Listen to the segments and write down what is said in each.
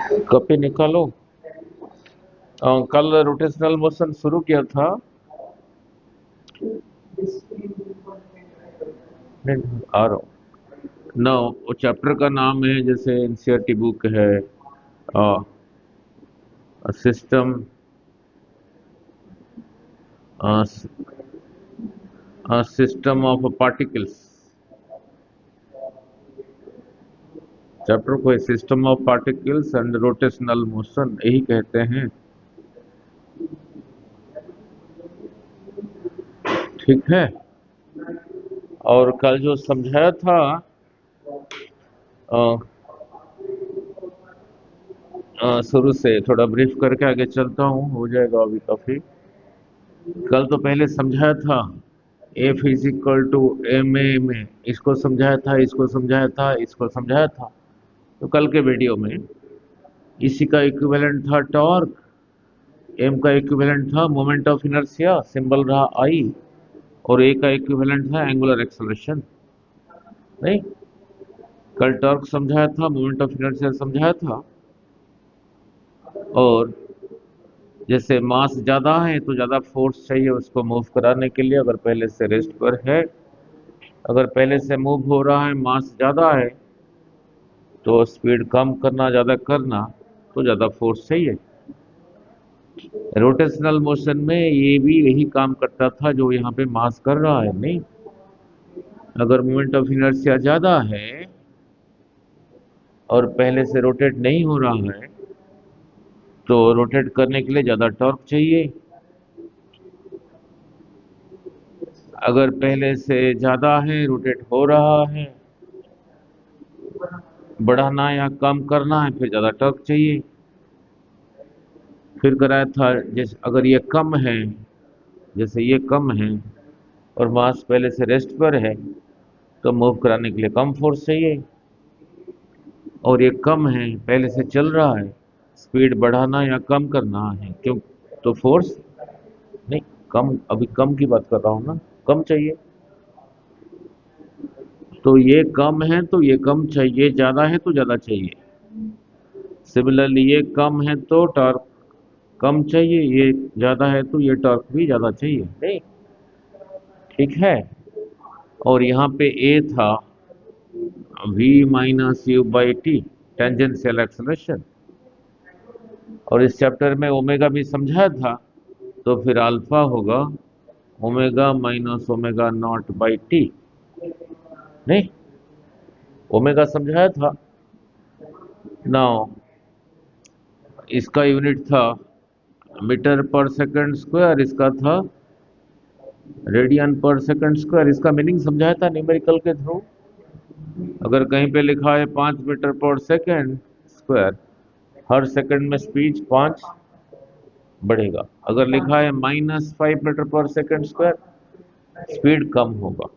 Copy निकालो। कल rotational motion शुरू किया था। नहीं, आ रहा हूँ ना। वो चैप्टर का नाम है, जैसे एनसीईआरटी बुक है, system system of particles. Chapter को system of particles and rotational motion यही कहते हैं। ठीक है। और कल जो समझाया था, शुरू से थोड़ा ब्रीफ करके आगे चलता हूँ, हो जाएगा अभी काफी। कल तो पहले समझाया था F is equal to M A में, इसको समझाया था, इसको समझाया था, इसको समझाया था। तो कल के वीडियो में इसी का इक्विवेलेंट था टॉर्क, एम का इक्विवेलेंट था मोमेंट ऑफ इनर्शिया, सिंबल रहा आई, और ए का इक्विवेलेंट था एंगुलर एक्सेलरेशन। नहीं, कल टॉर्क समझाया था, मोमेंट ऑफ इनर्शिया समझाया था। और जैसे मास ज्यादा है तो ज्यादा फोर्स चाहिए उसको मूव कराने के लिए, अगर पहले से रेस्ट पर है। अगर पहले से मूव हो रहा है, मास ज्यादा है, तो स्पीड कम करना ज्यादा करना, तो ज्यादा फोर्स चाहिए। रोटेशनल मोशन में ये भी यही काम करता था जो यहाँ पे मास कर रहा है। नहीं, अगर मोमेंट ऑफ इनर्शिया ज्यादा है और पहले से रोटेट नहीं हो रहा है, तो रोटेट करने के लिए ज्यादा टॉर्क चाहिए। अगर पहले से ज्यादा है, रोटेट हो रहा है, बढ़ाना या कम करना है, फिर ज्यादा टॉर्क चाहिए। फिर कराया था जैसे अगर ये कम है, जैसे ये कम है और मास पहले से रेस्ट पर है, तो मूव कराने के लिए कम फोर्स चाहिए। और ये कम है, पहले से चल रहा है, स्पीड बढ़ाना या कम करना है, क्यों? तो फोर्स नहीं, कम, अभी कम की बात कर रहा हूँ ना, कम चाहिए। तो ये कम है तो ये कम चाहिए, ज्यादा है तो ज्यादा चाहिए। सिमिलरली ये कम है तो टॉर्क कम चाहिए, ये ज्यादा है तो ये टॉर्क भी ज्यादा चाहिए। नहीं, ठीक है। और यहाँ पे ए था v minus you by T, tangential acceleration. और इस चैप्टर में ओमेगा भी समझाया था, तो फिर अल्फा होगा omega minus omega naught by T. नहीं, ओमेगा समझाया था। नाउ इसका यूनिट था मीटर पर सेकंड स्क्वायर, इसका था रेडियन पर सेकंड स्क्वायर। इसका मीनिंग समझाया था न्यूमेरिकल के थ्रू। अगर कहीं पे लिखा है 5 मीटर पर सेकंड स्क्वायर, हर सेकंड में स्पीड 5 बढ़ेगा। अगर लिखा है -5 मीटर पर सेकंड स्क्वायर, स्पीड कम होगा।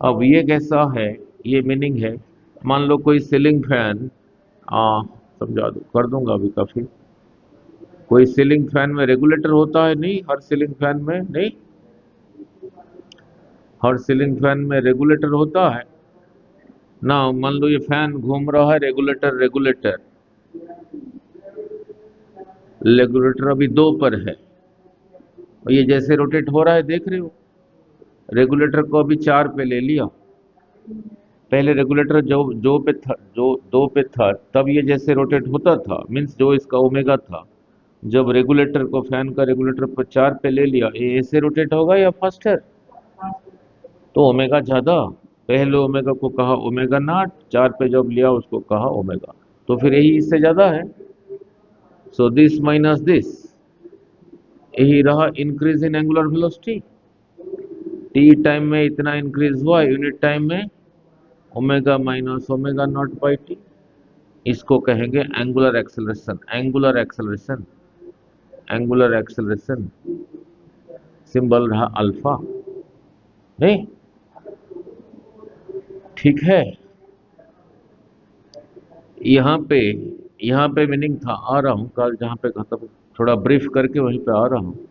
अब ये कैसा है, ये मीनिंग है। मान लो कोई सीलिंग फैन, समझा दो, कर दूंगा अभी काफी। कोई सीलिंग फैन में रेगुलेटर होता है, नहीं? हर सीलिंग फैन में, नहीं, हर सीलिंग फैन में रेगुलेटर होता है ना। मान लो ये फैन घूम रहा है, रेगुलेटर रेगुलेटर रेगुलेटर अभी 2 पर है, और ये जैसे रोटेट हो रहा है, देख रहे हो? रेगुलेटर को अभी 4 पे ले लिया। पहले रेगुलेटर जो जो पे था, जो 2 पे था, तब ये जैसे रोटेट होता था, मीन्स जो इसका ओमेगा था, जब रेगुलेटर को, फैन का रेगुलेटर पर 4 पे ले लिया, ये ऐसे रोटेट होगा या फास्टर? तो ओमेगा ज्यादा। पहले ओमेगा को कहा ओमेगा नॉट, 4 पे जब लिया उसको कहा ओमेगा, तो फिर यही इससे ज्यादा है। सो दिस माइनस दिस, यही रहा increase in angular velocity. T time में इतना इंक्रीज हुआ, यूनिट टाइम में omega minus omega naught by T. इसको कहेंगे angular acceleration, angular acceleration, angular acceleration. Symbol रहा अल्फा। नहीं, ठीक है। यहाँ पे यहाँ पे मीनिंग था, आ रहा हूँ, कल जहाँ पे खत्म, थोड़ा ब्रीफ करके वहीं पे आ रहा हूँ।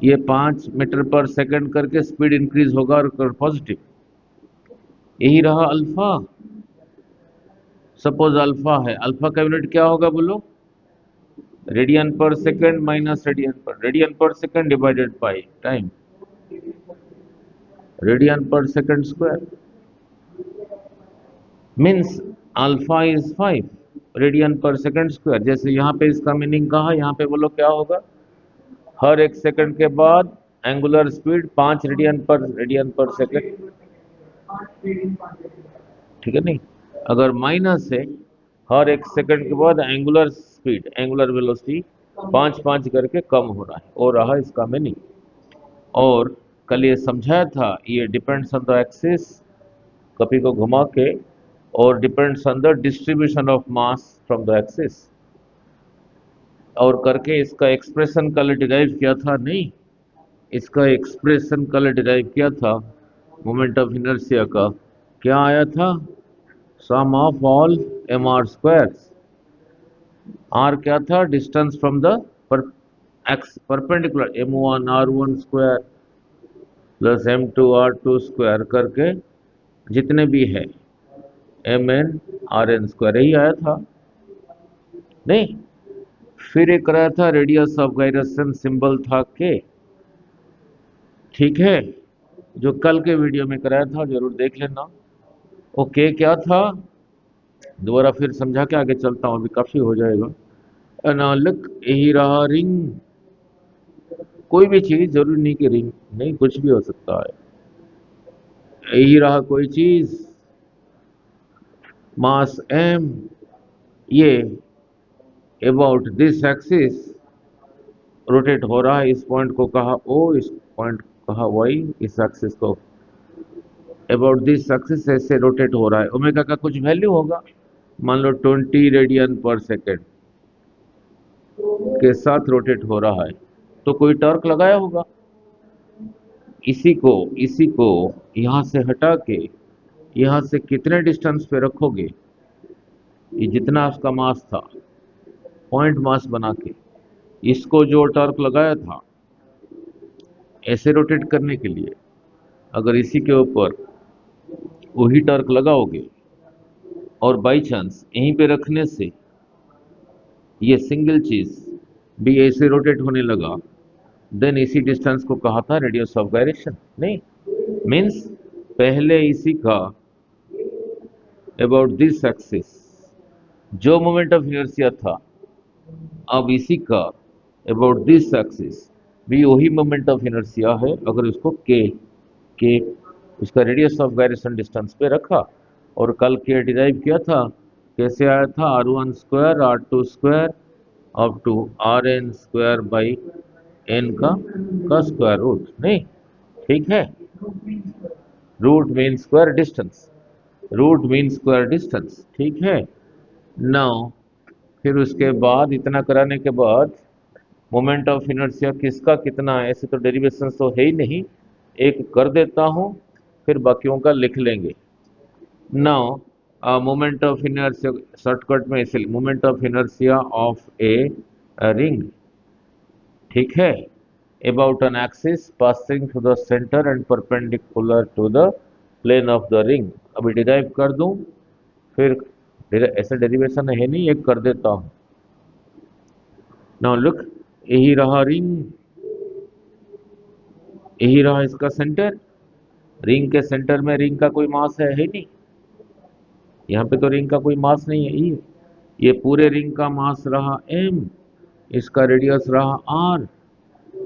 ये 5 मीटर पर सेकंड करके स्पीड इंक्रीज होगा और पॉजिटिव, यही रहा अल्फा। सपोज अल्फा है, अल्फा का यूनिट क्या होगा बोलो? Radian per second minus radian per second divided by time radian per second square, means alpha is 5 radian per second square. जैसे यहाँ पे इसका मीनिंग कहा, यहाँ पे बोलो क्या होगा? हर एक सेकंड के बाद angular speed 5 radian per second, ठीक है नहीं? अगर माइनस है, हर एक सेकंड के बाद एंगुलर स्पीड, एंगुलर वेलोसिटी 5 करके कम हो रहा है, और रहा इसका मीनिंग। और कल ये समझाया था, ये डिपेंड्स ऑन द एक्सिस, कपी को घुमा के, और depends on the distribution of mass from the axis, और करके इसका एक्सप्रेशन कल डिराइव किया था। नहीं, इसका एक्सप्रेशन कल डिराइव किया था मोमेंट ऑफ इनर्शिया का। क्या आया था? Sum of all M R squares. R क्या था? Distance from the axis perpendicular, m1 r1 square plus m2 r2 square करके जितने भी है mn rn स्क्वायर, यही आया था। नहीं, फिर एक कराया था रेडियस ऑफ गायरेशन, सिंबल था के, ठीक है, जो कल के वीडियो में कराया था, जरूर देख लेना। ओके, क्या था? दोबारा फिर समझा के आगे चलता हूँ, अभी काफी हो जाएगा। अनालक यही रहा रिंग, कोई भी चीज, जरूरी नहीं कि रिंग, नहीं, कुछ भी हो सकता है। यही रहा कोई चीज, मास m, ये अबाउट दिस एक्सिस रोटेट हो रहा है। इस पॉइंट को कहा O, इस पॉइंट को कहा Y, इस एक्सिस को अबाउट दिस एक्सिस ऐसे रोटेट हो रहा है। ओमेगा का कुछ वैल्यू होगा, मान लो 20 रेडियन पर सेकेंड के साथ रोटेट हो रहा है, तो कोई टॉर्क लगाया होगा। इसी को यहां से हटा के यहां से कितने डिस्टेंस पे रखोगे, ये जितना उसका मास था, पॉइंट मास बना के इसको जो टॉर्क लगाया था ऐसे रोटेट करने के लिए, अगर इसी के ऊपर वही टॉर्क लगाओगे और बाई चांस यहीं पे रखने से ये सिंगल चीज भी ऐसे रोटेट होने लगा, देन इसी डिस्टेंस को कहा था रेडियस ऑफ गायरेशन। नहीं, मीन्स पहले इसी का अबाउट दिस एक्सिस जो मोमेंट ऑफ इनर्शिया था, अब इसी का अबाउट दिस एक्सिस भी वही मोमेंट ऑफ इनर्शिया है, अगर इसको के उसका रेडियस ऑफ गायरेशन डिस्टेंस पे रखा। और कल के डिराइव किया था, कैसे आया था? r1 square r2 square up to rn square by n का स्क्वायर रूट। नहीं, ठीक है, रूट मीन स्क्वायर डिस्टेंस, ठीक है। नाउ फिर उसके बाद इतना कराने के बाद मोमेंट ऑफ इनर्शिया किसका कितना है, ऐसे तो डेरिवेशन तो है ही नहीं, एक कर देता हूं, फिर बाकियों का लिख लेंगे। Now moment of inertia shortcut में, इसलिए moment of inertia of a ring, ठीक है, about an axis passing through the centre and perpendicular to the plane of the ring. अभी डिराइव कर दूं, फिर ऐसा डेरिवेशन है नहीं, एक कर देता हूं। नाउ लुक, यही रहा रिंग, यही रहा इसका सेंटर। रिंग के सेंटर में रिंग का कोई मास है ही नहीं, यहाँ पे तो रिंग का कोई मास नहीं है। ये पूरे रिंग का मास रहा m, इसका रेडियस रहा r,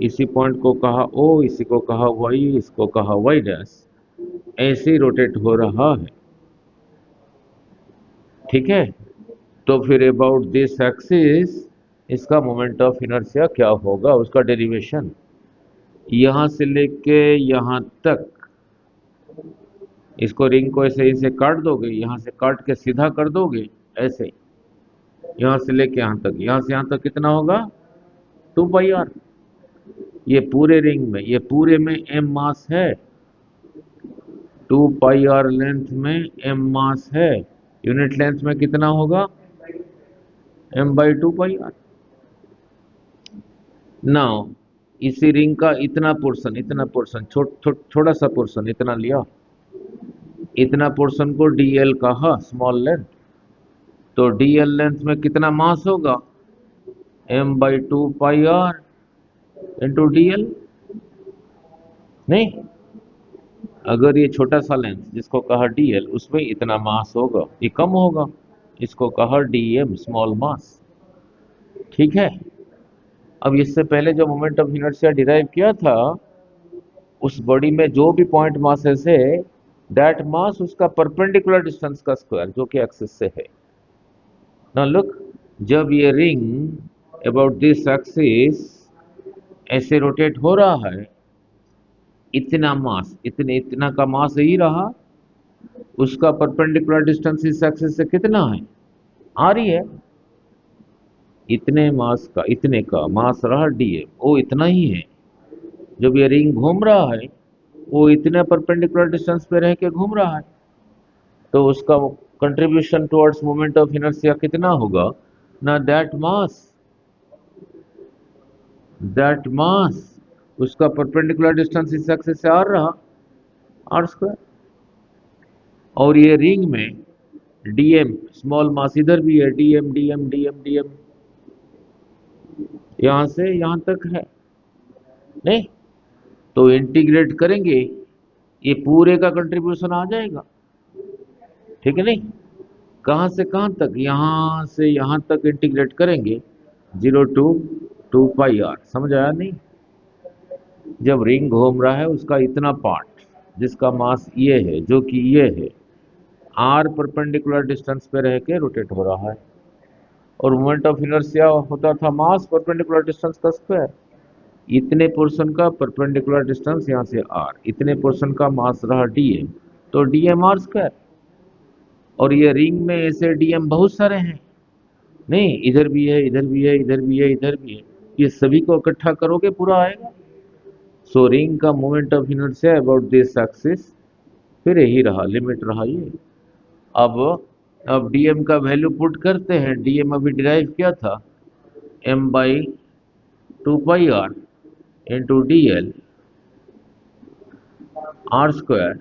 इसी पॉइंट को कहा O, इसी को कहा Y, इसको कहा Y डैश, ऐसे ही रोटेट हो रहा है, ठीक है। तो फिर अबाउट दिस एक्सिस इसका मोमेंट ऑफ इनर्शिया क्या होगा, उसका डेरिवेशन यहां से लेके यहां तक, इसको रिंग को ऐसे इसे काट दोगे, यहां से काट के सीधा कर दोगे ऐसे, यहां से लेके यहां तक, यहां से यहां तक कितना होगा? 2πr। ये पूरे रिंग में, ये पूरे में m मास है, 2πr लेंथ में m मास है, यूनिट लेंथ में कितना होगा? m/2πr। नाउ इसी रिंग का इतना पोर्शन थोड़ा सा पोर्शन इतना लिया, इतना पोर्शन को dl कहा, स्मॉल लेंथ, तो dl लेंथ में कितना मास होगा, m/2πr इंटू dl। नहीं, अगर ये छोटा सा लेंथ जिसको कहा dl उसमें इतना मास होगा, ये कम होगा, इसको कहा dm स्मॉल मास। ठीक है। अब इससे पहले जो मोमेंट ऑफ इनर्शिया डिराइव किया था, उस बॉडी में जो भी पॉइंट मासेस है, दैट मास उसका परपेंडिकुलर डिस्टेंस का स्क्वायर जो कि एक्सिस से है। नाउ लुक, जब ये रिंग अबाउट दिस एक्सिस ऐसे रोटेट हो रहा है, इतना मास, इतना का मास ही रहा, उसका परपेंडिकुलर डिस्टेंस इस एक्सिस से कितना है, आ रही है, इतने का मास रहा dm, वो इतना ही है। जब ये रिंग घूम रहा है, वो इतने परपेंडिकुलर डिस्टेंस पे रह के घूम रहा है, तो उसका contribution towards moment of inertia कितना होगा ना, दैट मास उसका परपेंडिकुलर डिस्टेंस इस एक्सिस से आर रहा, आर स्क्वायर। और ये रिंग में dm स्मॉल मास इधर भी है, dm dm dm dm, यहां से यहां तक है। नहीं, तो इंटीग्रेट करेंगे, ये पूरे का कंट्रीब्यूशन आ जाएगा। ठीक है, नहीं, कहां से कहां तक, यहां से यहां तक इंटीग्रेट करेंगे, 0 to 2πr। समझ आया नहीं? जब रिंग घूम रहा है, उसका इतना पार्ट जिसका मास ये है, जो कि ये है, आर परपेंडिकुलर डिस्टेंस पे रह के रोटेट हो रहा है, और मोमेंट ऑफ इनर्शिया होता था मास परपेंडिकुलर डिस्टेंस का स्क्वायर। इतने पोर्शन का परपेंडिकुलर डिस्टेंस यहाँ से आर, इतने पोर्शन का मास रहा dm, तो dm आर स्क्वायर। और ये रिंग में ऐसे dm बहुत सारे हैं, नहीं, इधर भी है, इधर भी है, इधर भी है, इधर भी है, ये सभी को इकट्ठा करोगे पूरा आएगा। सो रिंग का moment of inertia about this axis फिर यही रहा, लिमिट रहा ये। अब dm का वैल्यू पुट करते हैं, dm अभी डिराइव किया था, m/2πr into dl are square,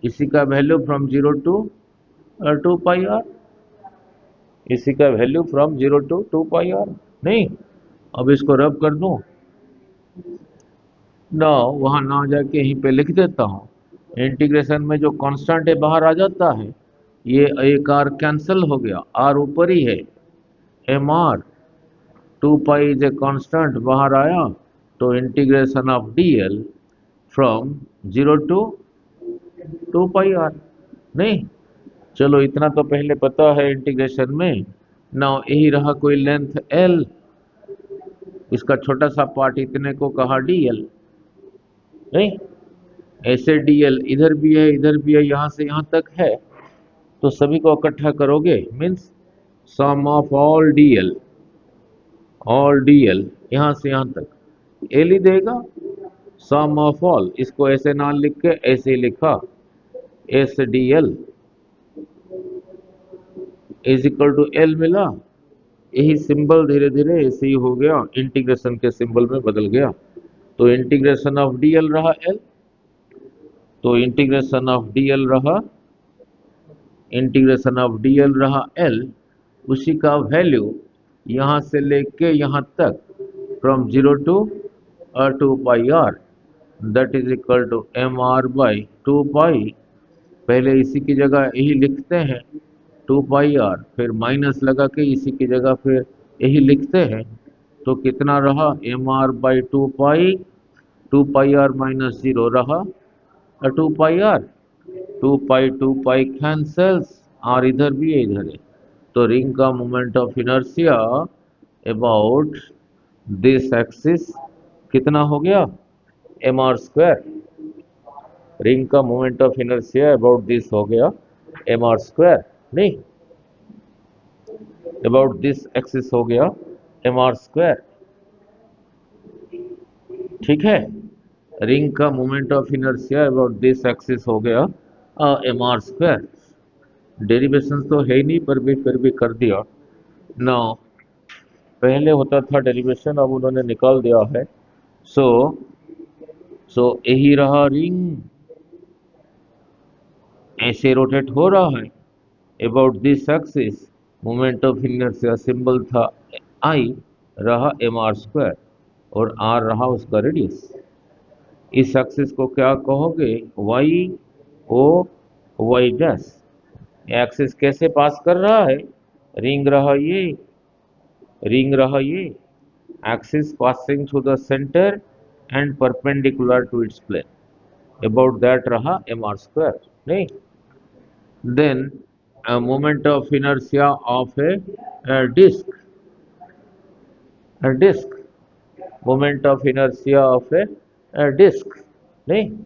इसी का वैल्यू फ्रॉम 0 to 2πr, इसी का वैल्यू फ्रॉम 0 to 2πr। नहीं, अब इसको रब कर दूं ना, वहां ना जाके यहीं पे लिख देता हूं। इंटीग्रेशन में जो कांस्टेंट है बाहर आ जाता है, ये एक आर कैंसिल हो गया, आर ऊपर ही है, mr, 2π इज ए कांस्टेंट बाहर आया, तो integration of dl from 0 to 2πr। नहीं, चलो इतना तो पहले पता है इंटीग्रेशन में। नाउ यही रहा कोई लेंथ l, इसका छोटा सा पार्ट इतने को कहा dl। नहीं, ऐसे dl इधर भी है, इधर भी है, यहां से यहां तक है, तो सभी को इकट्ठा करोगे means sum of all dl यहां से यहां तक l ही देगा, सम ऑफ ऑल। इसको ऐसे ना लिख के ऐसे ही लिखा, S dl is equal to l मिला। यही सिंबल धीरे धीरे ऐसे ही हो गया, इंटीग्रेशन के सिंबल में बदल गया। तो इंटीग्रेशन ऑफ dl रहा l, तो इंटीग्रेशन ऑफ dl रहा l, उसी का वैल्यू यहां से लेके यहां तक from 0 to 2πr, that is equal to mr/2π। पहले इसी की जगह यही लिखते हैं 2πr, फिर माइनस लगा के इसी की जगह फिर यही लिखते हैं, तो कितना रहा mr/2π, 2πr माइनस 0 रहा 2πr, 2π कैंसल्स, आर इधर भी है, इधर है, तो रिंग का moment of inertia about this axis कितना हो गया, mr स्क्वायर। रिंग का moment of inertia about this हो गया mr स्क्वायर। नहीं, अबाउट दिस एक्सिस हो गया mr स्क्वायर। ठीक है, रिंग का moment of inertia about this axis हो गया mr स्क्वायर। डेरिवेशन तो है ही नहीं, पर भी फिर भी कर दिया ना। पहले होता था डेरिवेशन, अब उन्होंने निकाल दिया है। सो यही रहा, रिंग ऐसे रोटेट हो रहा है about this axis, moment of inertia symbol था आई, रहा एम आर स्क्वायर, और आर रहा उसका रेडियस। इस एक्सिस को क्या कहोगे? Y O Y dash. Axis कैसे पास कर रहा है? रिंग रहा ये, रिंग रहा ये, axis passing through the centre and perpendicular to its plane, about that रहा एम आर स्क्वायर। नहीं, then moment of inertia of a disc, disc, moment of inertia of a disc. नहीं,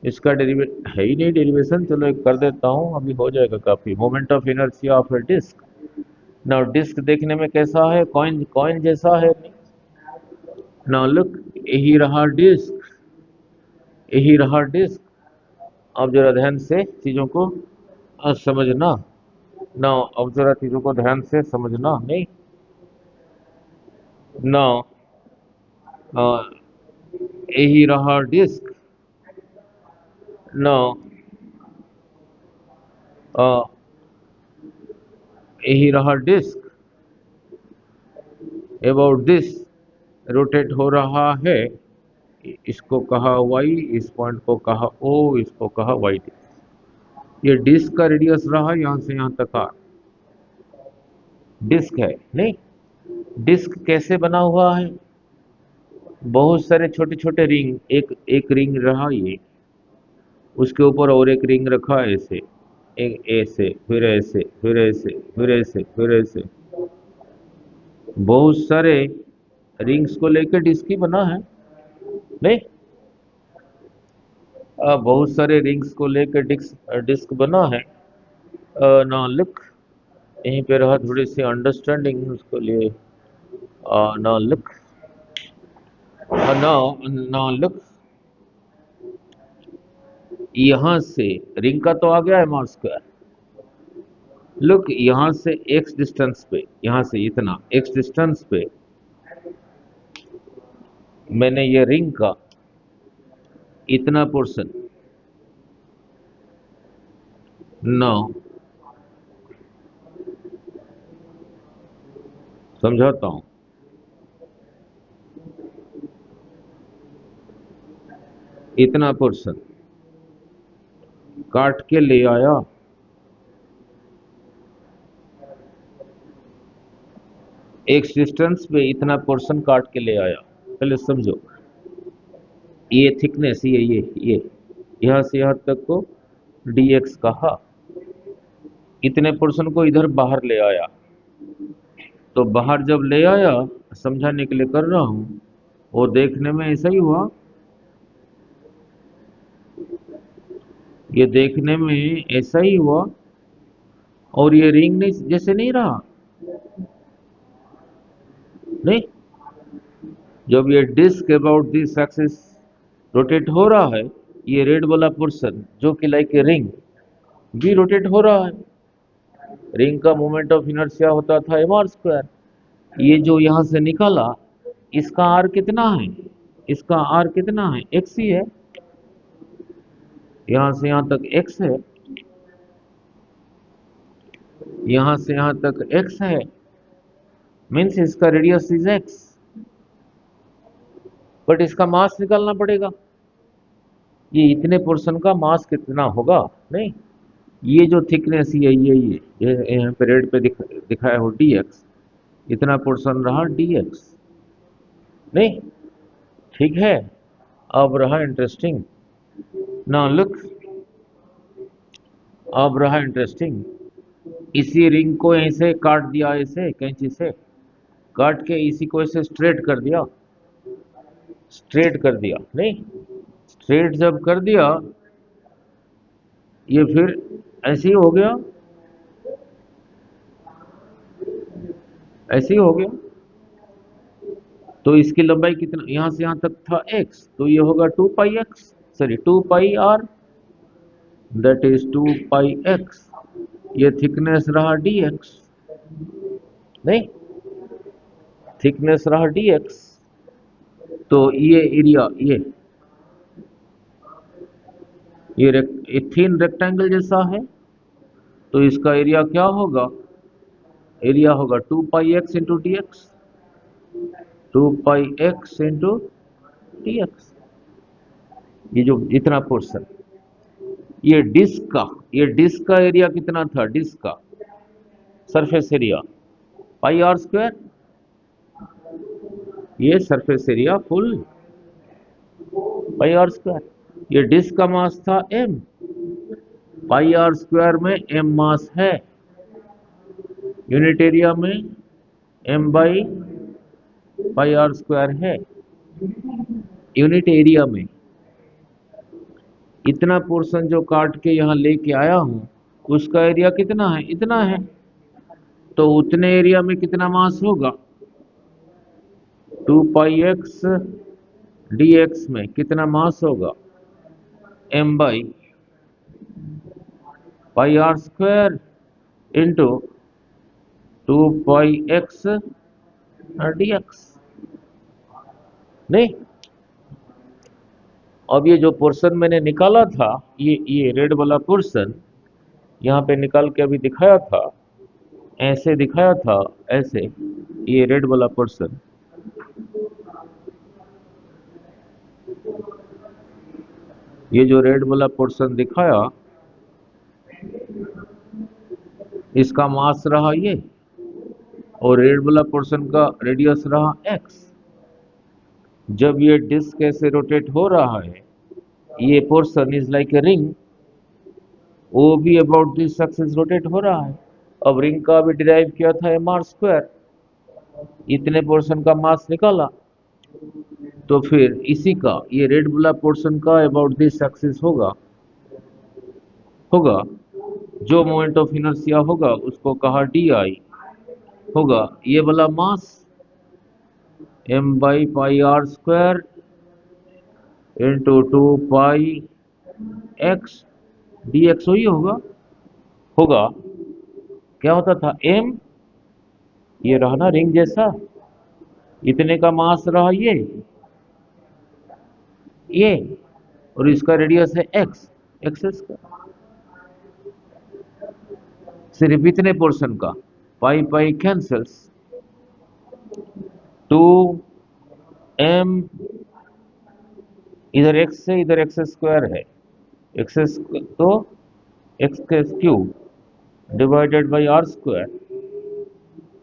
इसका derivative है ही नहीं derivation, चलो एक कर देता हूँ, अभी हो जाएगा काफी। Moment of inertia of a disc. Now disc देखने में कैसा है? कॉइन, कॉइन जैसा है। नाउ लुक, यही रहा डिस्क, यही रहा डिस्क। अब जरा ध्यान से चीजों को समझना। नाउ अब जरा चीजों को ध्यान से समझना। नहीं, नाउ यही रहा डिस्क। नाउ यही रहा डिस्क, अबाउट दिस रोटेट हो रहा है। इसको कहा वाई, इस पॉइंट को कहा ओ, इसको कहा वाई। ये डिस्क का रेडियस रहा यहां से यहां तक आर, डिस्क है। नहीं, डिस्क कैसे बना हुआ है? बहुत सारे छोटे छोटे रिंग, एक एक रिंग रहा ये, उसके ऊपर और एक रिंग रखा ऐसे, एक ऐसे, फिर ऐसे, फिर ऐसे, फिर ऐसे, फिर ऐसे, बहुत सारे रिंग्स को लेकर डिस्क ही बना है। नहीं, बहुत सारे रिंग्स को लेकर डिस्क डिस्क बना है। ना लुक, यहीं पे रहा थोड़ी सी अंडरस्टैंडिंग उसके लिए। ना लुक, ना लुक, यहां से रिंग का तो आ गया है मास स्क्वायर। लुक, यहां से एक्स डिस्टेंस पे, यहां से इतना एक्स डिस्टेंस पे मैंने ये रिंग का इतना पोर्शन, ना समझाता हूं, इतना पोर्शन काट के ले आया। एक्स डिस्टेंस पे इतना पोर्शन काट के ले आया। पहले समझो, ये थिकनेस, ये यहां से यहां तक को dx कहा, इतने पोर्शन को इधर बाहर ले आया। तो बाहर जब ले आया, समझाने के लिए कर रहा हूं, वो देखने में ऐसा ही हुआ, ये देखने में ऐसा ही हुआ, और ये रिंग नहीं जैसे नहीं रहा। नहीं, जब ये disc about this axis rotate हो रहा है, ये रेड वाला पोर्शन जो कि लाइक ए रिंग भी रोटेट हो रहा है। रिंग का मोमेंट ऑफ इनर्शिया होता था एम आर स्क्वायर। ये जो यहां से निकाला, इसका आर कितना है? इसका आर कितना है? एक्स ही है। यहां से यहां तक एक्स है, यहां से यहां तक एक्स है, मीन्स इसका रेडियस इज एक्स। बट इसका मास निकालना पड़ेगा, ये इतने पोर्शन का मास कितना होगा। नहीं, ये जो थिकनेस, ये यहाँ पे रेड पे दिखाया हो dx, इतना पोर्शन रहा dx। नहीं, ठीक है। अब रहा इंटरेस्टिंग। नाउ लुक, अब रहा इंटरेस्टिंग। इसी रिंग को यहीं से काट दिया, ऐसे कैंची से काट के इसी को ऐसे स्ट्रेट कर दिया, स्ट्रेट कर दिया। नहीं, स्ट्रेट जब कर दिया, ये फिर ऐसे ही हो गया, ऐसे ही हो गया। तो इसकी लंबाई कितना, यहां से यहां तक था x, तो ये होगा 2πx, sorry 2πr, that is 2πx। ये थिकनेस रहा dx। नहीं, थिकनेस रहा dx। तो ये एरिया, ये थिन रेक्टेंगल जैसा है, तो इसका एरिया क्या होगा? एरिया होगा 2πx into D x, 2πx into D x. ये जो इतना पोर्शन, ये डिस्क का एरिया कितना था, डिस्क का surface area pi R square, ये surface area full pi R square. ये डिस्क का मास था m, पाई आर स्क्वायर में m मास है, यूनिट एरिया में m by pi R square है। यूनिट एरिया में इतना पोर्शन जो काट के यहाँ लेके आया हूं, उसका एरिया कितना है, इतना है, तो उतने एरिया में कितना मास होगा, 2πx dx में कितना मास होगा, m by pi R square into 2πx dx। नहीं, अब ये जो पोर्शन मैंने निकाला था, ये रेड वाला पोर्शन यहाँ पे निकाल के अभी दिखाया था, ऐसे दिखाया था, ऐसे, ये रेड वाला पोर्शन, ये जो रेड वाला पोर्शन दिखाया, इसका मास रहा ये, और रेड वाला पोर्शन का रेडियस रहा x। जब ये डिस्क ऐसे रोटेट हो रहा है, ये portion is like a ring, वो भी अबाउट दिस एक्सिस रोटेट हो रहा है। अब रिंग का भी डिराइव किया था एम आर स्क्वायर, इतने पोर्शन का मास निकाला, तो फिर इसी का, ये रेड वाला पोर्शन का अबाउट दिस एक्सिस होगा जो मोमेंट ऑफ इनर्शिया होगा उसको कहा डी आई होगा, ये वाला mass m by pi R square into 2πx dx ही होगा। क्या होता था, m, ये रहा ना रिंग जैसा, इतने का मास रहा ये, और इसका रेडियस है x, एक्सेस का, सिर्फ इतने पोर्शन का, पाई पाई कैंसल्स, 2m, इधर x से इधर x स्क्वायर है, x तो x cube divided by R square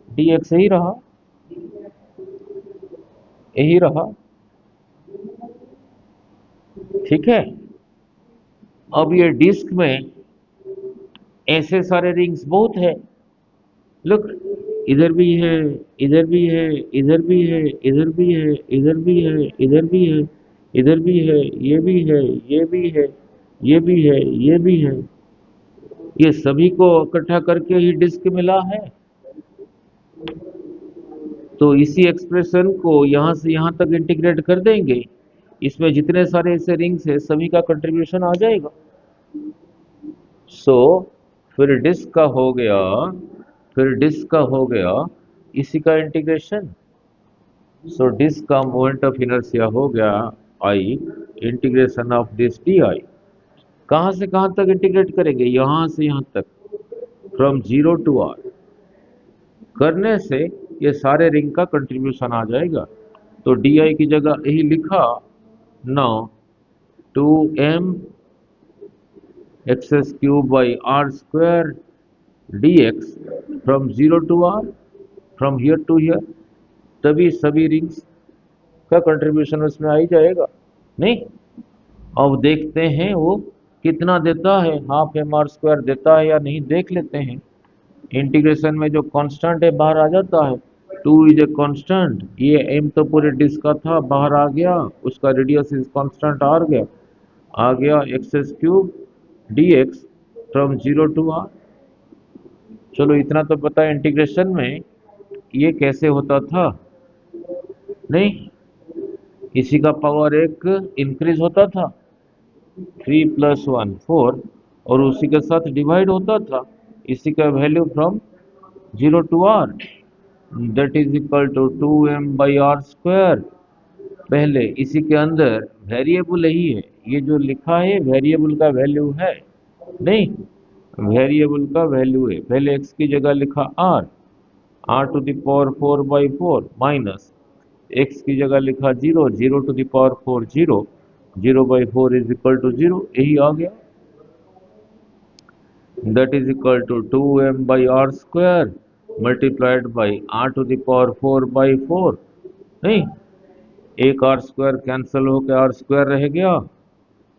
dx यही रहा, ठीक है। अब ये डिस्क में ऐसे सारे रिंग्स बहुत है, लुक, इधर भी है, इधर भी है, इधर भी है, इधर भी है, इधर भी है, इधर भी है, इधर भी है, ये भी है, ये भी है, ये भी है, ये भी है, ये सभी को इकट्ठा करके ही डिस्क मिला है। तो इसी एक्सप्रेशन को यहां से यहां तक इंटीग्रेट कर देंगे, इसमें जितने सारे ऐसे रिंग्स है सभी का कंट्रीब्यूशन आ जाएगा। सो फिर डिस्क का हो गया इसी का इंटीग्रेशन। सो डिस्क का मोमेंट ऑफ इनर्शिया हो गया I integration of this D I. कहां से कहां तक इंटीग्रेट करेंगे, यहां से यहां तक, फ्रॉम 0 टू आर करने से ये सारे रिंग का कंट्रीब्यूशन आ जाएगा। तो डी आई की जगह यही लिखा, now 2m X cube by R square dx from 0 to r, from here to here, तभी सभी रिंग्स का कंट्रीब्यूशन उसमें आ ही जाएगा। नहीं, अब देखते हैं वो कितना देता है, हाफ एम आर स्क्वायर देता है या नहीं, देख लेते हैं। इंटीग्रेशन में जो कांस्टेंट है बाहर आ जाता है, 2 इज ए कांस्टेंट, ये m तो पूरे डिस्क का था, बाहर आ गया, उसका रेडियस इज कांस्टेंट आ गया X cube dx from 0 to r। चलो इतना तो पता है इंटीग्रेशन में ये कैसे होता था, नहीं, इसी का पावर एक इंक्रीज होता था, 3 + 1 4, और उसी के साथ डिवाइड होता था, इसी का value from 0 to r, that is equal to 2m by R square. पहले इसी के अंदर वेरिएबल यही है, ये जो लिखा है वेरिएबल का वैल्यू है, नहीं, वेरिएबल का वैल्यू है, पहले x की जगह लिखा r, r⁴ माइनस x की जगह लिखा 0, 0⁴ 0, 0/4 इज इक्वल टू 0, यही आ गया। That is equal to 2m/r² multiplied by r⁴/4। नहीं, एक r² कैंसिल होकर r² रह गया,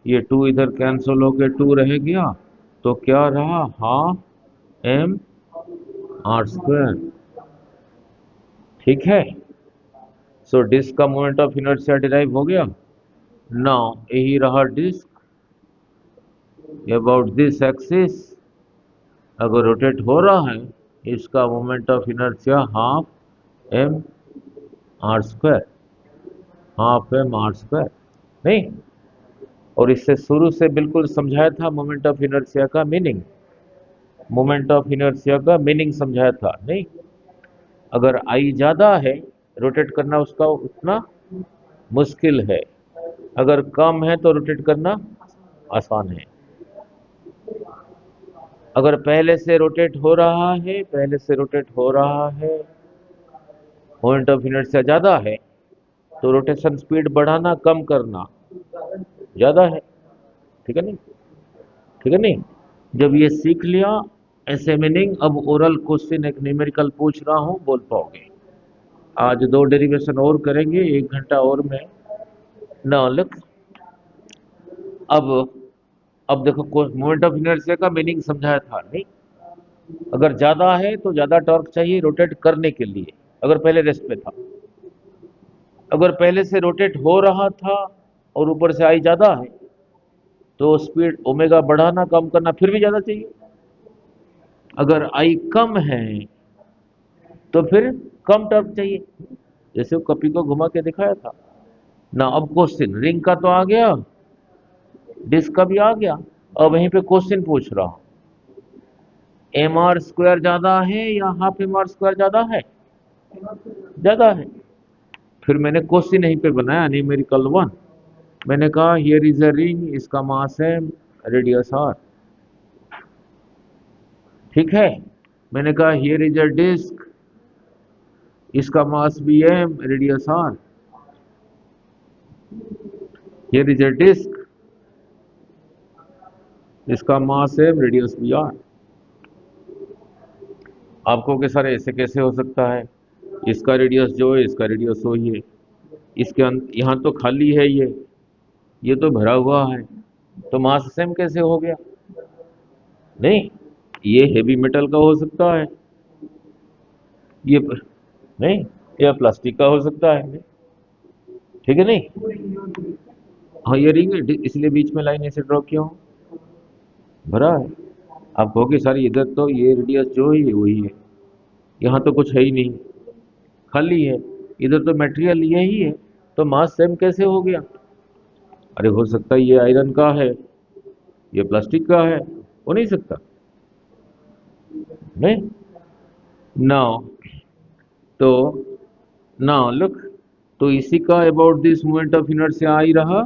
ये 2 इधर कैंसिल होकर 2 रह गया, तो क्या रहा, हाफ m r²। ठीक है, सो डिस्क का मोमेंट ऑफ इनर्शिया डिराइव हो गया। नाउ यही रहा डिस्क अबाउट दिस एक्सिस, अगर रोटेट हो रहा है इसका moment of inertia half m r², half m r²। नहीं, और इससे शुरू से बिल्कुल समझाया था मोमेंट ऑफ इनर्शिया का मीनिंग, मोमेंट ऑफ इनर्शिया का मीनिंग समझाया था। नहीं, अगर आई ज्यादा है रोटेट करना उसका उतना मुश्किल है, अगर कम है तो रोटेट करना आसान है। अगर पहले से रोटेट हो रहा है, पहले से रोटेट हो रहा है, मोमेंट ऑफ इनर्शिया ज्यादा है, तो रोटेशन स्पीड बढ़ाना कम करना ज्यादा है। ठीक है नहीं, ठीक है नहीं। जब ये सीख लिया ऐसे मीनिंग, अब ओरल क्वेश्चन एक न्यूमेरिकल पूछ रहा हूं, बोल पाओगे। आज 2 डेरिवेशन और करेंगे, 1 घंटा और में। नाउ लुक, अब देखो मोमेंट ऑफ इनर्शिया का मीनिंग समझाया था। नहीं, अगर ज्यादा है तो ज्यादा टॉर्क चाहिए रोटेट करने के लिए, अगर पहले रेस्ट पे था। अगर पहले से रोटेट हो रहा था और ऊपर से आई ज्यादा है, तो स्पीड ओमेगा बढ़ाना कम करना फिर भी ज्यादा चाहिए। अगर आई कम है तो फिर कम टॉर्क चाहिए, जैसे वो कपी को घुमा के दिखाया था ना। अब क्वेश्चन रिंग का तो आ गया, डिस्क का भी आ गया, अब वहीं पे क्वेश्चन पूछ रहा हूं, mr² ज्यादा है या हाफ mr² ज्यादा है? ज्यादा है। फिर मैंने क्वेश्चन यहीं पे बनाया न्यूमेरिकल 1, मैंने कहा हियर इज अ रिंग, इसका मास है, रेडियस r। ठीक है, मैंने कहा हियर इज अ डिस्क, इसका मास भी है, radius r। Here is a disc, इसका मास है, रेडियस भी r। आपको के सारे ऐसे कैसे हो सकता है, इसका रेडियस जो है इसका रेडियस वही है, इसके यहाँ तो खाली है, ये तो भरा हुआ है, तो मास सेम कैसे हो गया? नहीं, ये हेवी मेटल का हो सकता है, ये नहीं, या प्लास्टिक का हो सकता है। नहीं? ठीक है नहीं, हाँ ये रिंग है, इसलिए बीच में लाइन ऐसे ड्रॉ किया हूँ, भरा है। आप कहोगे सर इधर तो ये रेडियस जो है वही है, यहाँ तो कुछ है ही नहीं, खाली है, इधर तो मटेरियल यही है, तो मास सेम कैसे हो गया? अरे हो सकता है ये आयरन का है, ये प्लास्टिक का है, हो नहीं सकता। नहीं, नाउ तो नाउ लुक, तो इसी का about this moment of inertia I रहा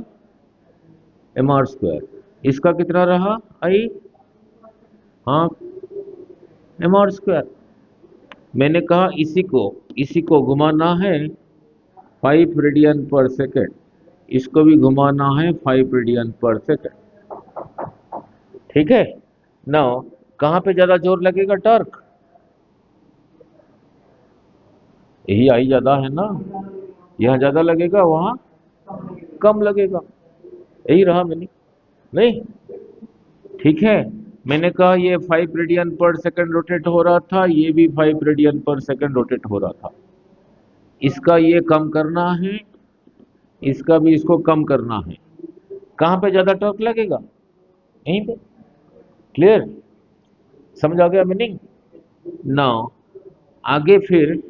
mr², इसका कितना रहा आई, हाँ mr²। मैंने कहा इसी को घुमाना है 5 रेडियन पर सेकेंड, इसको भी घुमाना है 5 रेडियन पर सेकेंड। ठीक है, नाउ कहां पे ज्यादा जोर लगेगा टॉर्क? यही आई ज्यादा है ना, यहां ज्यादा लगेगा, वहां कम लगेगा, यही रहा मैंने। नहीं, ठीक है, मैंने कहा ये 5 रेडियन पर सेकेंड रोटेट हो रहा था, ये भी 5 रेडियन पर सेकेंड रोटेट हो रहा था, इसका ये कम करना है, इसका भी इसको कम करना है। कहां पे ज्यादा टॉर्क लगेगा? यहीं पे। क्लियर, समझ आ गया मीनिंग? नाउ आगे फिर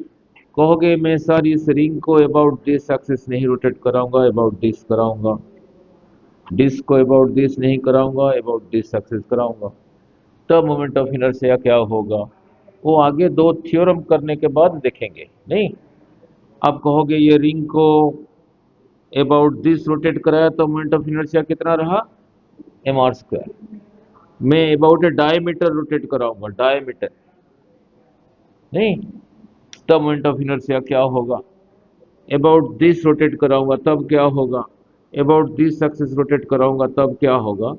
कहोगे मैं सर इस रिंग को अबाउट दिस एक्सिस नहीं रोटेट कराऊंगा, अबाउट दिस कराऊंगा, डिस्क को अबाउट दिस नहीं कराऊंगा, अबाउट दिस एक्सिस कराऊंगा, तब मोमेंट ऑफ इनर्शिया क्या होगा? वो आगे 2 थ्योरम करने के बाद देखेंगे। नहीं, आप कहोगे ये रिंग को अबाउट दिस रोटेट कराया तो मोमेंट ऑफ इनर्शिया कितना रहा, mr²। मैं अबाउट ए डायमीटर रोटेट कराऊंगा, डायमीटर। नहीं, तब मोमेंट ऑफ इनर्शिया क्या होगा। अबाउट दिस रोटेट कराऊंगा तब क्या होगा, अबाउट दिस एक्सिस रोटेट कराऊंगा तब क्या होगा,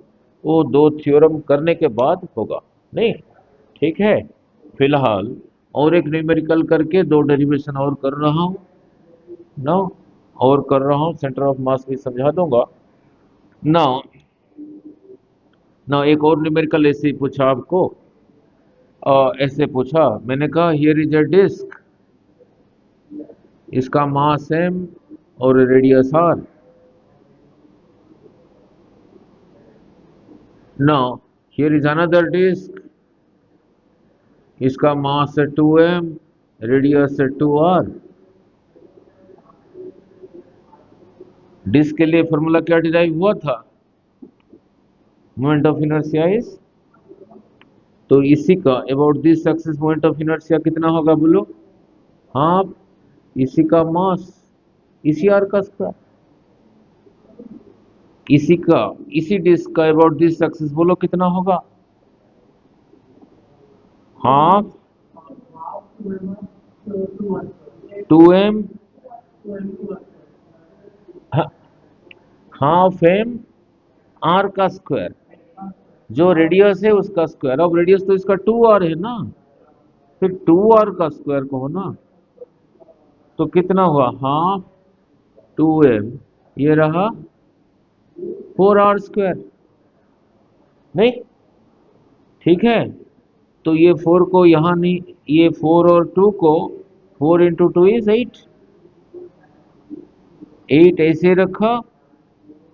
वो दो थ्योरम करने के बाद होगा। नहीं, ठीक है। फिलहाल और एक न्यूमेरिकल करके दो डेरिवेशन और कर रहा हूं ना, और कर रहा हूं, सेंटर ऑफ मास भी समझा दूंगा ना। ना एक और न्यूमेरिकल ऐसे ही पूछा आपको, ऐसे पूछा, मैंने कहा हियर इज अ डिस्क, इसका मास m और radius r। Now here is another disc, इसका मास है 2m, रेडियस है 2r। डिस्क के लिए फॉर्मूला क्या डिराइव हुआ था, मोमेंट ऑफ इनर्शिया इज, तो इसी का about this axis moment of inertia कितना होगा बोलो, हाफ इसी का मास इसी आर का स्क्वायर, इसी का इसी डिस्क का अबाउट दिस एक्सिस बोलो कितना होगा, half 2m, half m r का स्क्वायर, जो रेडियस है उसका स्क्वायर। अब रेडियस तो इसका 2r है ना, फिर 2r का स्क्वायर कहो ना, तो कितना हुआ, हाफ 2m, ये रहा 4r स्क्वायर। नहीं, ठीक है। तो ये 4 को यहां नहीं, ये 4 और 2 को, 4 इंटू 2 इज 8, 8 ऐसे रखा,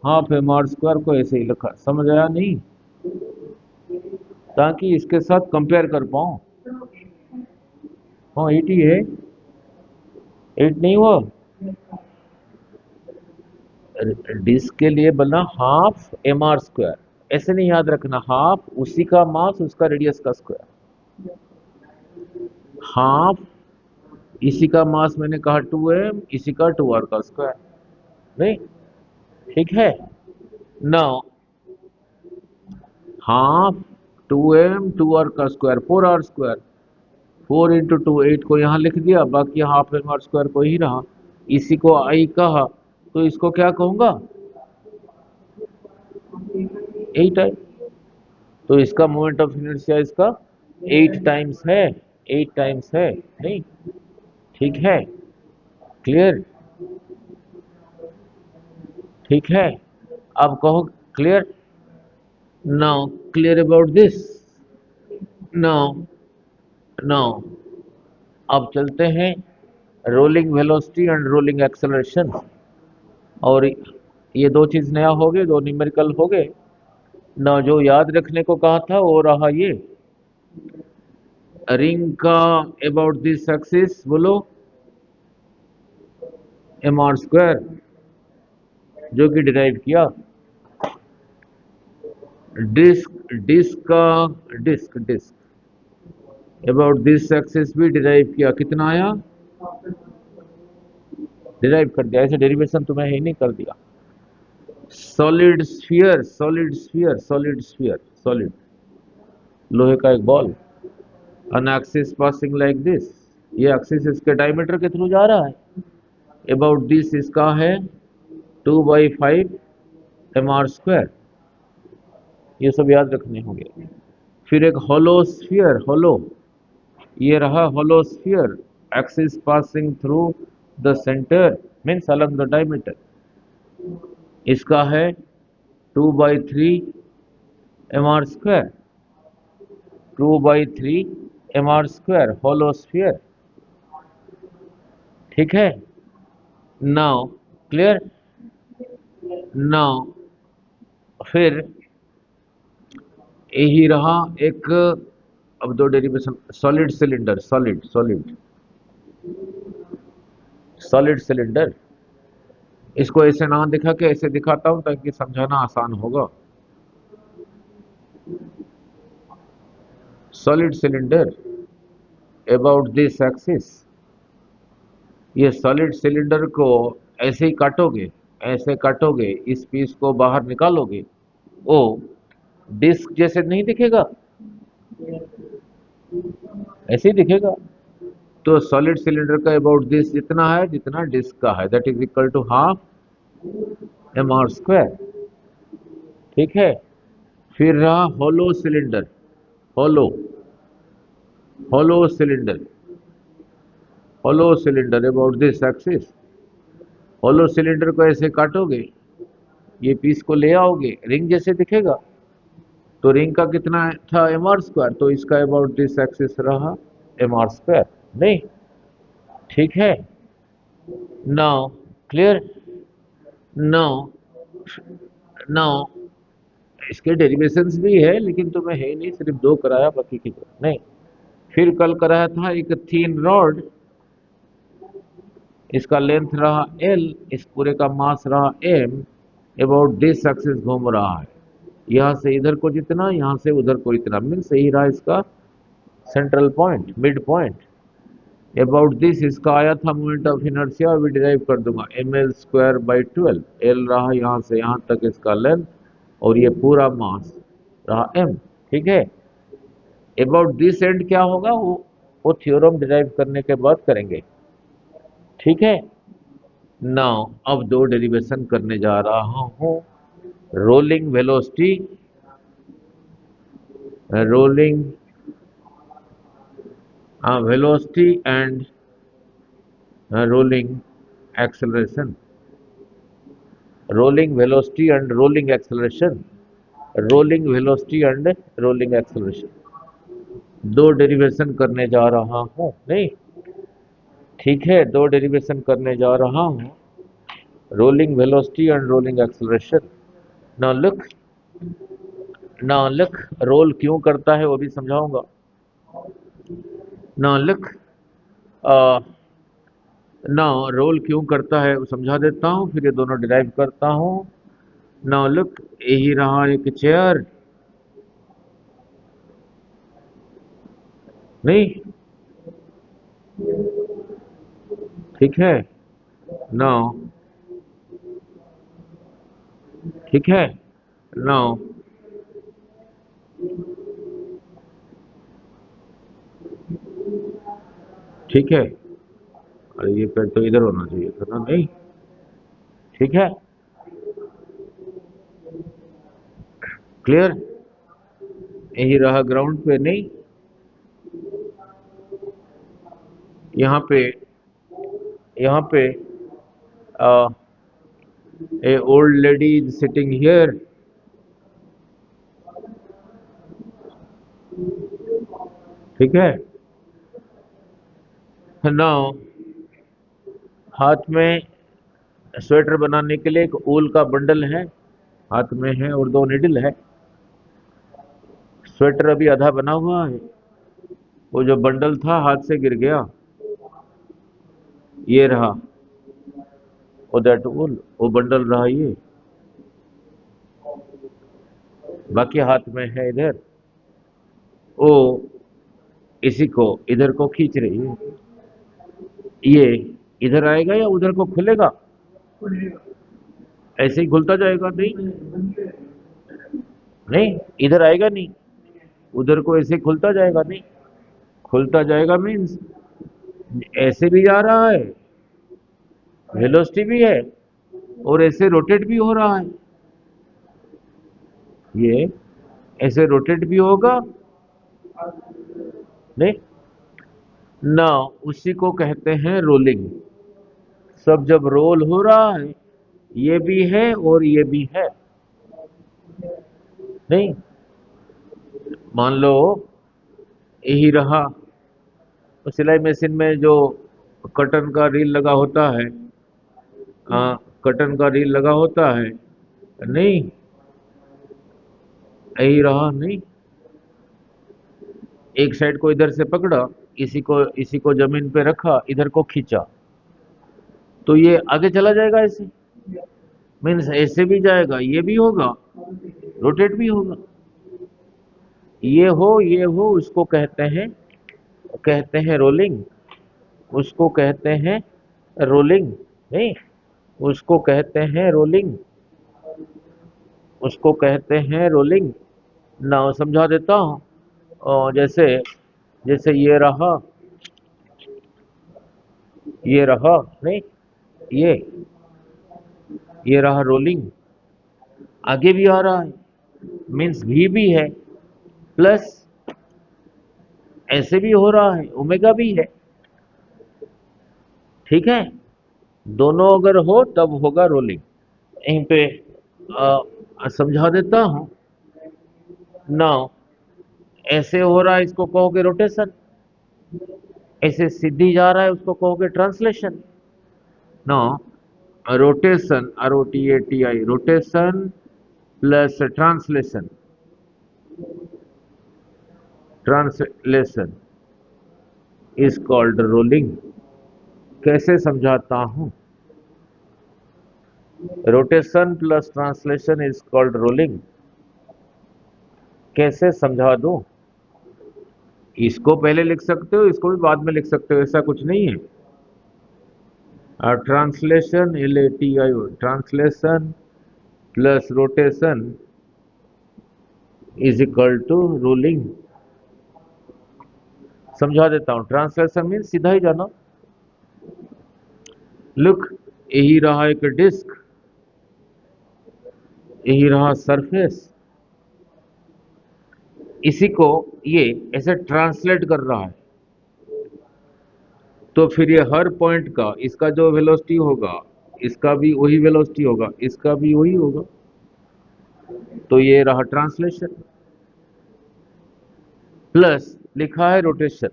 हाफ एम आर स्क्वायर को ऐसे ही रखा। समझ आया नहीं, ताकि इसके साथ कंपेयर कर पाऊं। हाँ 8 ही है, 8 नहीं हुआ, डिस्क के लिए बना हाफ एम आर स्क्वायर, ऐसे नहीं याद रखना, हाफ उसी का मास उसका रेडियस का स्क्वायर, हाफ इसी का मास मैंने कहा 2m, इसी का 2r का स्क्वायर। नहीं, ठीक है। नाउ हाफ 2m 2r का स्क्वायर 4r स्क्वायर, 4 इंटू 2 8 को यहाँ लिख दिया, बाकी हाफ एम आर स्क्वायर को ही रहा, इसी को आई कहा, तो इसको क्या कहूंगा, 8 आई। तो इसका मोमेंट ऑफ इनर्शिया इसका 8 टाइम्स है, 8 टाइम्स है। नहीं, ठीक है, क्लियर, ठीक है। अब कहो clear, now clear about this, now now अब चलते हैं rolling velocity and rolling acceleration. और ये दो चीज नया हो गए, दो न्यूमेरिकल हो गए ना। जो याद रखने को कहा था वो रहा, ये रिंग का अबाउट दिस एक्सिस बोलो एम आर स्क्वायर, जो कि डिराइव किया। डिस्क डिस्क का disc disc about this axis भी डिराइव किया, कितना आया, डिराइव कर दिया, ऐसे डेरिवेशन तुम्हें ही नहीं कर दिया। Solid sphere solid sphere solid sphere solid, लोहे का एक ball, N axis passing like this, ये एक्सिस इसके डायमीटर के थ्रू जा रहा है, अबाउट दिस इसका है 2/5 एम आर स्क्वायर। ये सब याद रखने होंगे। फिर एक होलो स्फीयर, होलो, ये रहा hollow sphere, axis passing through the centre means along the diameter, इसका है 2/3 M R square, 2/3 M R square hollow sphere, ठीक है। नाउ क्लियर, नाउ फिर यही रहा एक, अब दो derivation, solid cylinder, solid solid solid cylinder, इसको ऐसे ना दिखा के ऐसे दिखाता हूं ताकि समझाना आसान होगा। Solid cylinder about this axis, ये सॉलिड सिलेंडर को ऐसे ही काटोगे, ऐसे काटोगे, इस पीस को बाहर निकालोगे, वो डिस्क जैसे नहीं दिखेगा, ऐसे ही दिखेगा। तो सॉलिड सिलेंडर का अबाउट दिस जितना है जितना डिस्क का है, that is equal to half M R square. ठीक है। फिर रहा hollow cylinder. Hollow hollow cylinder hollow cylinder about this axis. Hollow cylinder को ऐसे काटोगे, ये पीस को ले आओगे, रिंग जैसे दिखेगा। तो रिंग का कितना था एम आर स्क्वायर, तो इसका अबाउट दिस एक्सिस रहा एम आर स्क्वायर। नहीं, ठीक है। Now clear. नाउ नाउ इसके डेरिवेशंस भी है, लेकिन तुम्हें है ही नहीं, सिर्फ दो कराया, बाकी की नहीं। फिर कल कराया था एक थीन रॉड, इसका लेंथ रहा एल, इस पूरे का मास रहा एम, अबाउट दिस एक्सिस घूम रहा है, यहां से इधर को जितना, यहां से उधर को इतना, मीन सही रहा इसका central point, mid point. About this इसका आया था मोमेंट ऑफ इनर्शिया, अभी डिराइव कर दूंगा, M L square by 12। L रहा यहां से यहां तक इसका लेंथ, और ये पूरा मास रहा एम। ठीक है। अबाउट दिस एंड क्या होगा, वो थ्योरम डिराइव करने के बाद करेंगे। ठीक है। नाउ अब दो डेरिवेशन करने जा रहा हूं। Rolling velocity, rolling velocity and rolling acceleration. Rolling velocity and rolling acceleration. Rolling velocity and rolling acceleration, दो डेरिवेशन करने जा रहा हूं। नहीं, ठीक है, दो डेरिवेशन करने जा रहा हूं, rolling velocity and rolling acceleration. Now look, now look, roll क्यों करता है वो भी समझाऊंगा। नाउ लुक, नाउ रोल क्यों करता है वो समझा देता हूं, फिर ये दोनों डिराइव करता हूं। नाउ लुक, यही रहा एक चेयर। नहीं, ठीक है। नाउ, ठीक है। नाउ ठीक है। अरे ये पेड़ तो इधर होना चाहिए था ना। नहीं, ठीक है, क्लियर। यही रहा ग्राउंड पे। नहीं, यहाँ पे, यहाँ पे a old lady is sitting here. ठीक है। नाउ हाथ में स्वेटर बनाने के लिए एक ऊल का बंडल है, हाथ में है, और दो निडल है। स्वेटर अभी आधा बना हुआ है, वो जो बंडल था हाथ से गिर गया, ये रहा वो दैट ऊल, वो बंडल रहा ये, बाकी हाथ में है इधर। वो इसी को इधर को खींच रही है, ये इधर आएगा या उधर को खुलेगा, ऐसे ही खुलता जाएगा। नहीं, नहीं इधर आएगा नहीं, उधर को ऐसे खुलता जाएगा। नहीं, खुलता जाएगा मीन्स ऐसे भी जा रहा है, वेलोसिटी भी है, और ऐसे रोटेट भी हो रहा है, ये ऐसे रोटेट भी होगा। नहीं, ना, उसी को कहते हैं रोलिंग। सब जब रोल हो रहा है, ये भी है और ये भी है। नहीं, मान लो यही रहा, तो सिलाई मशीन में जो कटन का रील लगा होता है, कटन का रील लगा होता है। नहीं, यही रहा। नहीं, एक साइड को इधर से पकड़ा, इसी को जमीन पे रखा, इधर को खींचा, तो ये आगे चला जाएगा ऐसे, मीन्स ऐसे भी जाएगा, ये भी होगा, रोटेट भी होगा। ये हो उसको कहते हैं रोलिंग, उसको कहते हैं रोलिंग। नहीं, उसको कहते हैं रोलिंग, उसको कहते हैं रोलिंग। ना समझा देता हूँ। और जैसे जैसे ये रहा, ये रहा नहीं, ये ये रहा रोलिंग, आगे भी आ रहा है, मीन्स भी है, प्लस ऐसे भी हो रहा है, ओमेगा भी है। ठीक है, दोनों अगर हो तब होगा रोलिंग। यहीं पे समझा देता हूं। नाउ ऐसे हो रहा है, इसको कहोगे रोटेशन, ऐसे सीधी जा रहा है उसको कहोगे translation. Now rotation, ROTATI, rotation plus translation, translation is called rolling. कैसे समझाता हूं? Rotation plus translation is called rolling. कैसे समझा दूं? इसको पहले लिख सकते हो, इसको भी बाद में लिख सकते हो, ऐसा कुछ नहीं है। Translation, LATI, translation plus rotation is equal to rolling. समझा देता हूं, ट्रांसलेशन मीन सीधा ही जाना। लुक, यही रहा एक डिस्क, यही रहा सरफेस, इसी को ये ऐसे ट्रांसलेट कर रहा है। तो फिर ये हर पॉइंट का इसका जो वेलोसिटी होगा, इसका भी वही वेलोसिटी होगा, इसका भी वही होगा। तो ये रहा ट्रांसलेशन, प्लस लिखा है रोटेशन।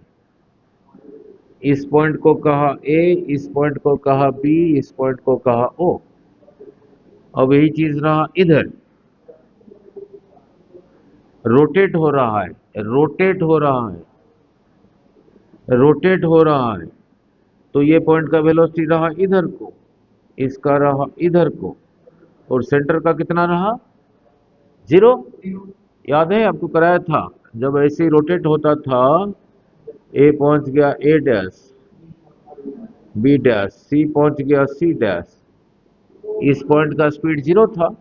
इस पॉइंट को कहा A, इस पॉइंट को कहा B, इस पॉइंट को कहा O। अब यही चीज रहा इधर, रोटेट हो रहा है, रोटेट हो रहा है, रोटेट हो रहा है। तो ये पॉइंट का वेलोसिटी रहा इधर को, इसका रहा इधर को, और सेंटर का कितना रहा? 0। याद है आपको कराया था, जब ऐसे ही रोटेट होता था, A पहुंच गया A dash, B dash, C पहुंच गया C डैश, इस पॉइंट का स्पीड 0 था।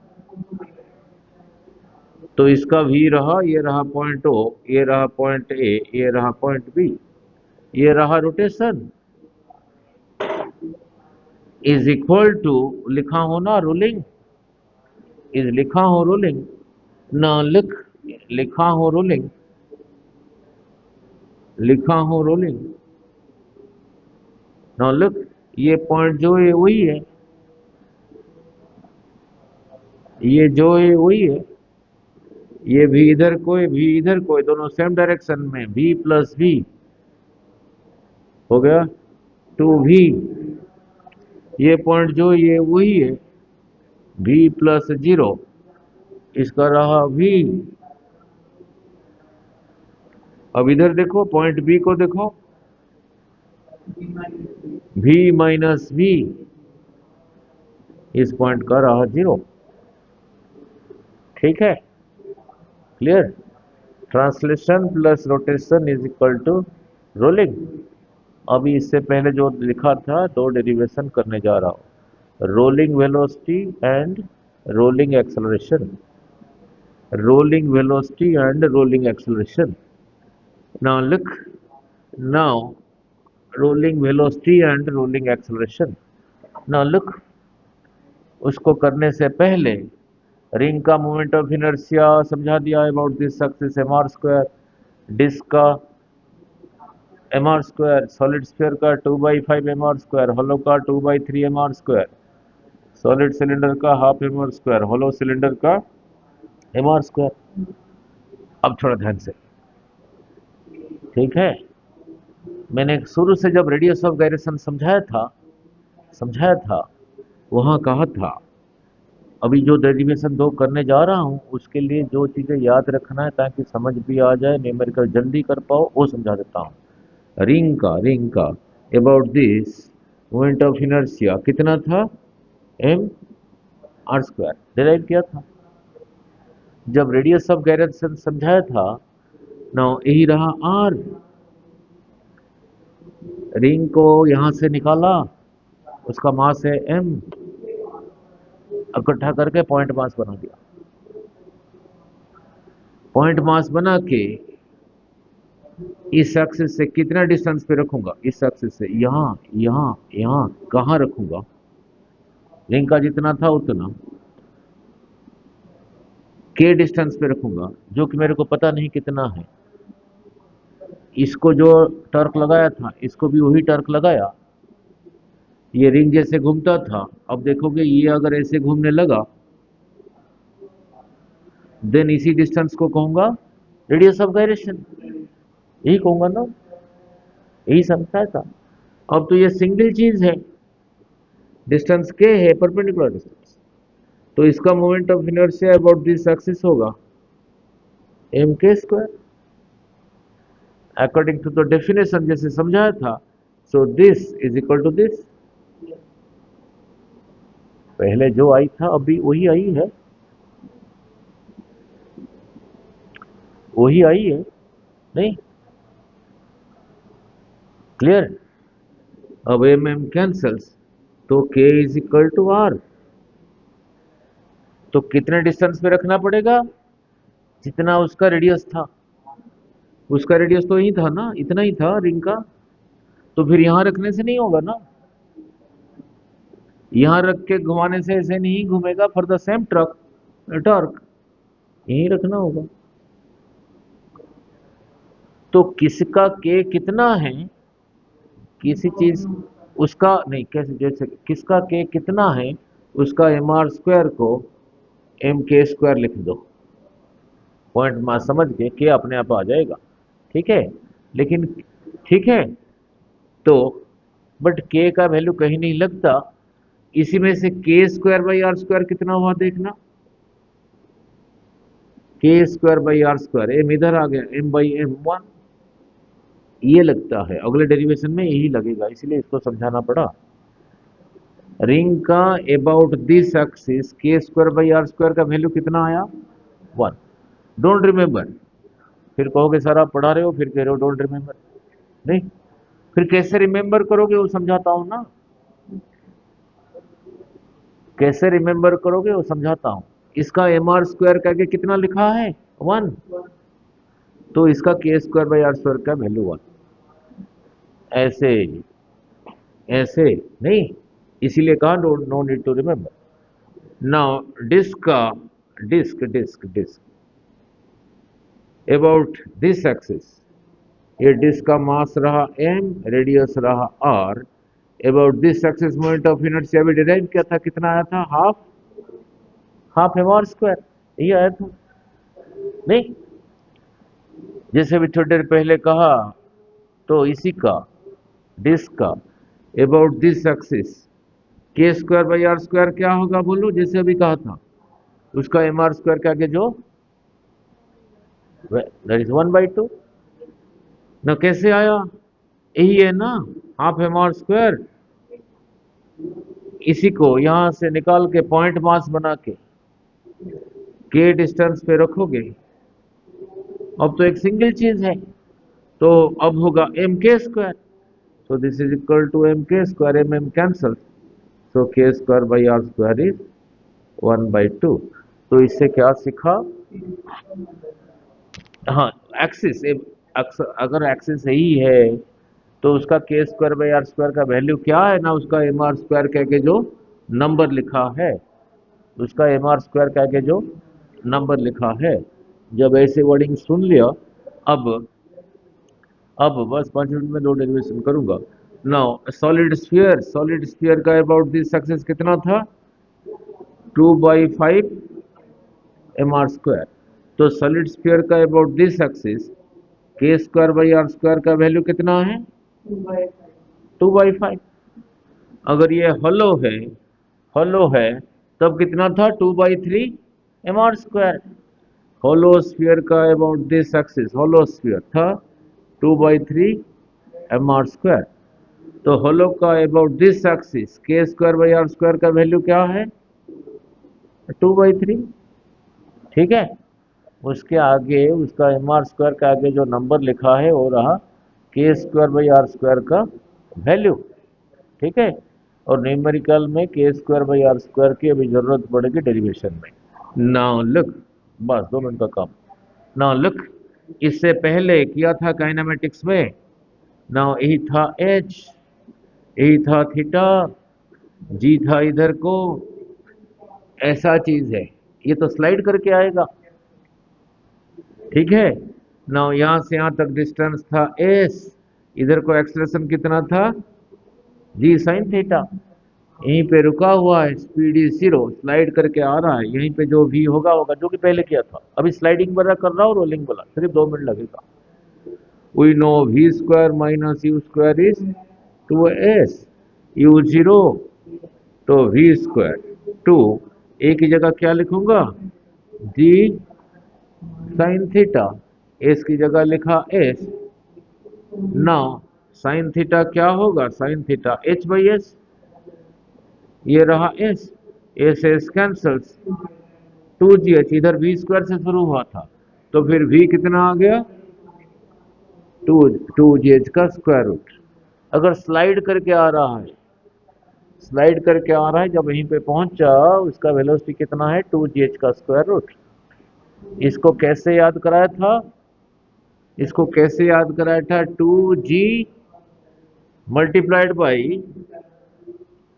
तो इसका भी रहा, ये रहा पॉइंट O, ये रहा पॉइंट A, ये रहा पॉइंट B, ये रहा रोटेशन इज इक्वल टू, लिखा हो ना रोलिंग, इज लिखा हो रोलिंग ना, लिखा हो रोलिंग, लिखा हो रोलिंग ना। लुक, ये पॉइंट जो है वही है, ये जो है वही है, ये भी इधर को है, भी इधर को है, दोनों सेम डायरेक्शन में, V प्लस V हो गया 2V। ये पॉइंट जो ये वही है, V प्लस 0, इसका रहा V। अब इधर देखो, पॉइंट B को देखो, V माइनस V, इस पॉइंट का रहा 0। ठीक है, clear? Translation plus rotation is equal to rolling. अभी इससे पहले जो लिखा था, दो डेरिवेशन करने जा रहा हूं, rolling velocity and rolling acceleration, rolling velocity and rolling acceleration. Now look, now rolling velocity and rolling acceleration. Now look, उसको करने से पहले रिंग का मोमेंट ऑफ इनर्शिया समझा दिया, about this axis mr², disc का mr², सॉलिड स्फीयर का 2/5 mr², होलो का 2/3 mr², सॉलिड सिलेंडर का हाफ mr², होलो सिलेंडर का mr²। अब थोड़ा ध्यान से, ठीक है? मैंने शुरू से जब रेडियस ऑफ गायरेशन समझाया था वहां कहा था, अभी जो डेरिवेशन दो करने जा रहा हूं उसके लिए जो चीजें याद रखना है ताकि समझ भी आ जाए, न्यूमेरिकल जल्दी कर पाओ, वो समझा देता हूं। रिंग का about this moment of inertia कितना था? mr², डिराइव किया था जब रेडियस ऑफ गायरेशन समझाया था। नाउ यही रहा r, रिंग को यहां से निकाला, उसका मास है m, इकट्ठा करके पॉइंट मास बना दिया। पॉइंट मास बना के इस एक्सिस से कितना डिस्टेंस पे रखूंगा, इस एक्सिस से यहाँ यहाँ यहाँ कहाँ रखूंगा, रिंग का जितना था उतना के डिस्टेंस पे रखूंगा, जो कि मेरे को पता नहीं कितना है। इसको जो टर्क लगाया था इसको भी वही टर्क लगाया, ये रिंग जैसे घूमता था, अब देखोगे ये अगर ऐसे घूमने लगा, देन इसी डिस्टेंस को कहूंगा रेडियस ऑफ गायरेशन, यही कहूंगा ना, यही समझाया था। अब तो ये सिंगल चीज है, डिस्टेंस के है, परपेंडिकुलर डिस्टेंस, तो इसका moment of inertia about this axis होगा M K square, according to the definition जैसे समझाया था। So this is equal to this, पहले जो आई था अभी वही आई है, वही आई है, नहीं क्लियर। अब एम एम कैंसल्स, तो के इज इक्वल टू आर, तो कितने डिस्टेंस पे रखना पड़ेगा, जितना उसका रेडियस था, उसका रेडियस तो यही था ना, इतना ही था रिंग का, तो फिर यहां रखने से नहीं होगा ना, यहां रख के घुमाने से ऐसे नहीं घूमेगा, for the same truck torque यहीं रखना होगा। तो किसका के कितना है, किसी चीज उसका नहीं, कैसे जैसे किसका के कितना है, उसका एम आर स्क्वायर को एम के स्क्वायर लिख दो, पॉइंट मास समझ के अपने आप आ जाएगा, ठीक है। लेकिन ठीक है, तो बट के का वैल्यू कहीं नहीं लगता, इसी में से के स्क्वायर बाई आर स्क्वायर कितना हुआ देखना, K square by R square, M इधर आ गया, एम बाई एम वन, ये लगता है अगले डेरिवेशन में यही लगेगा, इसलिए इसको समझाना पड़ा। रिंग का about this axis K square by R square का वैल्यू कितना आया, वन। डोंट रिमेंबर, फिर कहोगे सर आप पढ़ा रहे हो फिर कह रहे हो डोंट रिमेंबर, नहीं, फिर कैसे रिमेंबर करोगे वो समझाता हूं ना, कैसे रिमेंबर करोगे वो समझाता हूं। इसका एम आर स्क्वायर करके कितना लिखा है, वन, तो इसका K square by R square का वैल्यू वन, ऐसे ऐसे नहीं, इसीलिए कहा no need to remember. Now disc का, disc disc disc about this axis, ये डिस्क का मास रहा m, रेडियस रहा r, about this axis moment of inertia भी डिराइव किया था, कितना आया था, half, half M R square, यही आया था, नहीं जैसे भी थोड़ी देर पहले कहा, तो इसी का डिस्क का about this axis K square by R square क्या होगा बोलो, जैसे अभी कहा था, उसका एम आर स्क्वायर के आगे जो that is one by to, ना कैसे आया, यही है ना, हाफ एम आर स्क्वायर, इसी को यहां से निकाल के पॉइंट मास बना के डिस्टेंस पे रखोगे, अब तो एक सिंगल चीज है, तो अब होगा M K square, so this is equal to M K square, M M cancel, so K square by R square is one by two. तो इससे क्या सीखा, हाँ एक्सिस, अगर एक्सिस सही है तो उसका के स्क्वायर बाई आर स्क्वायर का वैल्यू क्या है ना, उसका एम आर स्क्वायर कह के जो नंबर लिखा है, उसका एम आर स्क्वायर कह के जो नंबर लिखा है, जब ऐसे वर्डिंग सुन लिया, अब अब बस 5 मिनट में 2 डेरिवेशन करूंगा। Now solid sphere, solid sphere का अबाउट दिस एक्सिस कितना था, 2/5 एम आर स्क्वायर, तो सॉलिड स्फीयर का about this axis K square by R square का वैल्यू कितना है, 2/5। अगर ये हॉलो है तब कितना था, 2/3 M R square, hollow sphere का about this axis, hollow sphere था 2/3 एम आर स्क्वायर, तो होलो का about this axis K square by R square का वैल्यू क्या है, 2/3, ठीक है। उसके आगे उसका एम आर स्क्वायर का आगे जो नंबर लिखा है वो रहा K square by R square का वैल्यू, ठीक है। और न्यूमेरिकल में के स्क्वायर बाई आर स्क्वायर की अभी जरूरत पड़ेगी डेरिवेशन में। नाउ लुक, बस 2 मिनट का काम। नाउ लुक, इससे पहले किया था काइनेमेटिक्स में। नाउ यही था एच, यही था थीटा, जी था इधर को, ऐसा चीज है। ये तो स्लाइड करके आएगा, ठीक है। नाउ यहां से यहां तक डिस्टेंस था एस, इधर को एक्सलेशन कितना था, जी साइन थीटा। यहीं पे रुका हुआ है, स्पीड इज जीरो, स्लाइड करके आ रहा है। यहीं पे जो वी होगा होगा, जो कि पहले किया था। अभी स्लाइडिंग वाला कर रहा हूँ, रोलिंग वाला सिर्फ 2 मिनट लगेगा। We know v square minus u square is 2s, u zero तो वी स्क्वायर 2, ए की जगह क्या लिखूंगा, जी साइन थीटा, एस की जगह लिखा एस। नाउ साइन थीटा क्या होगा, sine theta H by S, ये रहा S, S S cancels, 2gh, इधर वी स्क्वायर से शुरू हुआ था, तो फिर वी कितना आ गया, टू जी एच का स्क्वायर रूट। अगर स्लाइड करके आ रहा है, स्लाइड करके आ रहा है, जब यहीं पे पहुंचा उसका वेलोसिटी कितना है, 2gh का स्क्वायर रूट। इसको कैसे याद कराया था, इसको कैसे याद कराया था, 2g multiplied by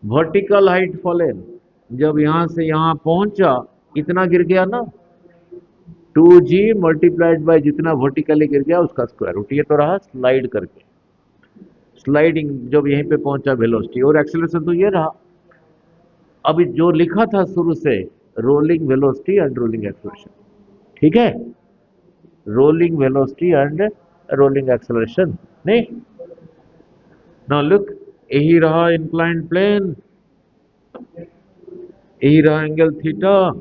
vertical height fallen. जब यहां से यहां पहुंचा इतना गिर गया ना, 2g मल्टीप्लाइड बाई जितना वर्टिकली गिर गया उसका स्क्वायर रूट। ये तो रहा स्लाइड करके, स्लाइडिंग जब यहीं पे पहुंचा वेलोसिटी, और एक्सेलरेशन तो ये रहा। अभी जो लिखा था शुरू से, rolling velocity and rolling acceleration, ठीक है, rolling velocity and rolling acceleration, नहीं। नाउ लुक, यही रहा इंक्लाइंड प्लेन, यही रहा एंगल थीटा।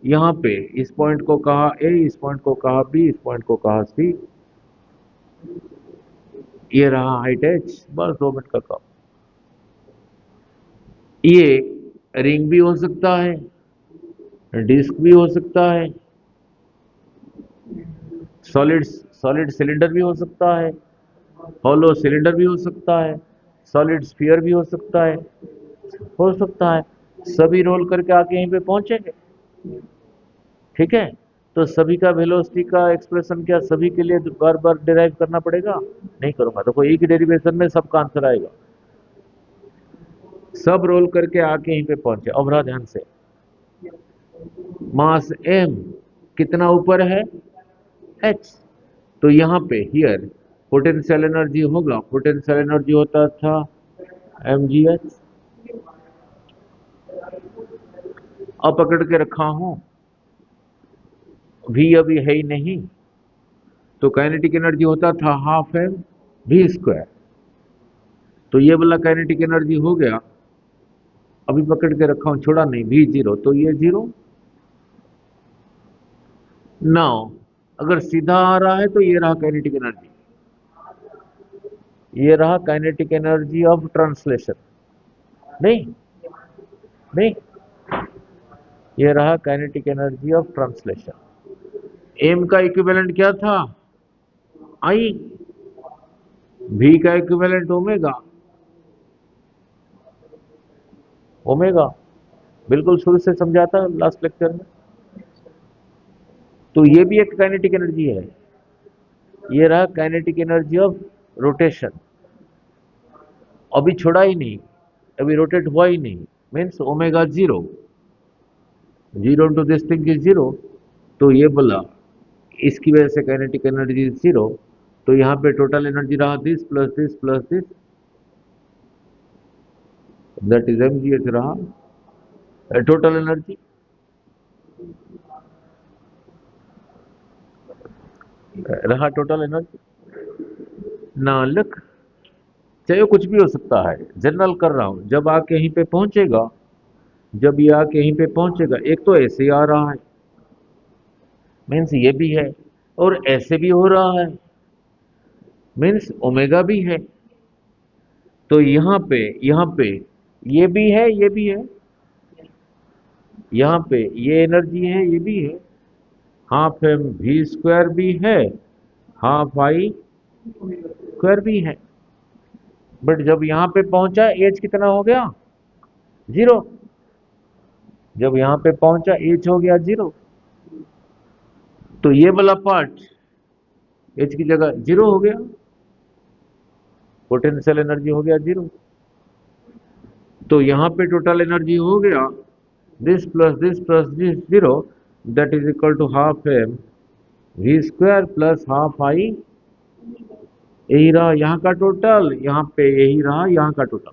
यहां पे इस पॉइंट को कहा ए, इस पॉइंट को कहा बी, इस पॉइंट को कहा सी, ये रहा हाइट एच। बस 2 मिनट का काम। ये रिंग भी हो सकता है, डिस्क भी हो सकता है, सॉलिड सॉलिड सिलेंडर भी हो सकता है, हॉलो सिलेंडर भी हो सकता है, सॉलिड स्फीयर भी हो सकता है, हो सकता है। सभी रोल करके आके यहीं पे पहुंचेंगे, ठीक है। तो सभी का वेलोसिटी का एक्सप्रेशन क्या सभी के लिए बार बार डिराइव करना पड़ेगा, नहीं करूंगा। तो कोई एक ही डेरिवेशन में सबका आंसर आएगा। सब रोल करके आके यहीं पे पहुंचे। अब रहा ध्यान से, मास m कितना ऊपर है, h, तो यहाँ पे हियर पोटेंशियल एनर्जी होगा, पोटेंशियल एनर्जी होता था mgh। अब पकड़ के रखा हूं, v अभी है ही नहीं, तो काइनेटिक एनर्जी होता था हाफ एम वी स्क्वायर। तो ये वाला काइनेटिक एनर्जी हो गया, अभी पकड़ के रखा हूं, छोड़ा नहीं, वी जीरो, तो ये जीरो। नाउ अगर सीधा आ रहा है तो ये रहा काइनेटिक एनर्जी, ये रहा काइनेटिक एनर्जी ऑफ ट्रांसलेशन, नहीं नहीं, ये रहा kinetic energy of translation. M का इक्विवेलेंट क्या था, आई, भी का इक्विवेलेंट ओमेगा, ओमेगा, बिल्कुल शुरू से समझाता लास्ट लेक्चर में। तो ये भी एक काइनेटिक एनर्जी है, ये रहा काइनेटिक एनर्जी ऑफ रोटेशन। अभी छोड़ा ही नहीं, अभी रोटेट हुआ ही नहीं, means omega zero, zero to this thing is zero. तो ये बोला, इसकी वजह से काइनेटिक एनर्जी जीरो। तो यहाँ पे टोटल एनर्जी रहा this plus this plus this, that is mgh रहा टोटल एनर्जी। रहा टोटल एनर्जी। ना लुक, चाहे कुछ भी हो सकता है, जनरल कर रहा हूं। जब आके यहीं पे पहुंचेगा, जब ये आके यहीं पे पहुंचेगा, एक तो ऐसे ही आ रहा है, मीन्स ये भी है, और ऐसे भी हो रहा है, मीन्स ओमेगा भी है। तो यहाँ पे ये भी है, ये भी है, यहाँ पे ये एनर्जी है, ये भी है, हाफ एम वी स्क्वायर भी है, हाफ आई स्क्वायर भी है। बट जब यहाँ पे पहुंचा एज कितना हो गया, जीरो। जब यहाँ पे पहुंचा एज हो गया जीरो। तो ये वाला पार्ट एच की जगह जीरो हो गया, पोटेंशियल एनर्जी हो गया जीरो। तो यहाँ पे टोटल एनर्जी हो गया this plus this zero, that is equal to half M we square plus half I. यही रहा यहाँ का टोटल, यहाँ पे यही रहा यहाँ का टोटल।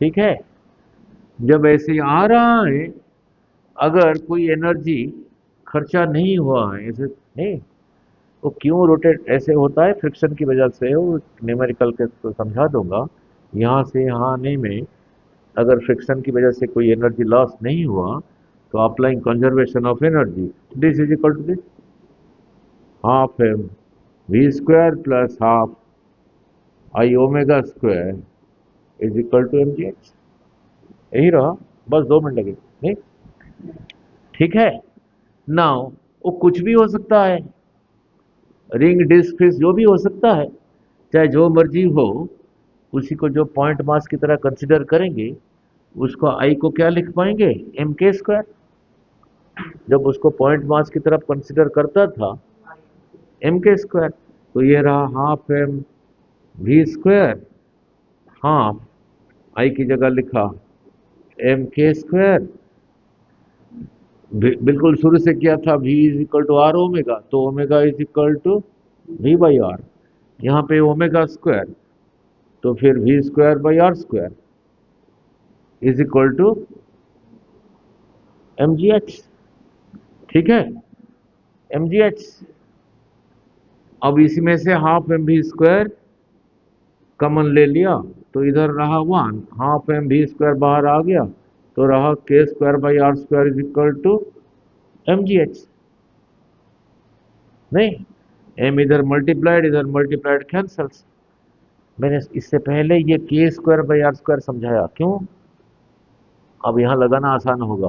ठीक है, जब ऐसे आ रहा है, अगर कोई एनर्जी खर्चा नहीं हुआ है ऐसे नहीं, वो क्यों रोटेट ऐसे होता है, फ्रिक्शन की वजह से। वो न्यूमेरिकल के तो समझा दूंगा। यहाँ से यहाँ आने में अगर फ्रिक्शन की वजह से कोई एनर्जी लॉस नहीं हुआ, तो applying conservation of energy, this is equal to this half M we square plus half I omega square is equal to M ji h. यही रहा, बस 2 मिनट लगे नहीं। ठीक है, नाउ वो कुछ भी हो सकता है, रिंग डिस्क फिश जो भी हो सकता है, चाहे जो मर्जी हो, उसी को जो पॉइंट मास की तरह कंसिडर करेंगे, उसको आई को क्या लिख पाएंगे, एम के स्क्वायर। जब उसको पॉइंट मास की तरफ कंसिडर करता था, एम के स्क्वायर। तो ये रहा half M we square, half I की जगह लिखा एम के स्क्वायर। बिल्कुल शुरू से किया था v is equal to R omega, तो omega is equal to V by R. यहाँ पे ओमेगा स्क्वायर, तो फिर V square by R square is equal to M ji H. ठीक है, एम जी एच। अब इसी में से half M we square common ले लिया, तो इधर रहा 1, हाफ एम वी स्क्वायर बाहर आ गया, तो रहा K square by R square is equal to M ji h. नहीं, एम इधर मल्टीप्लाइड कैंसल्स। मैंने इससे पहले ये के स्क्वायर बाई आर स्क्वायर समझाया, क्यों? अब यहाँ लगाना आसान होगा।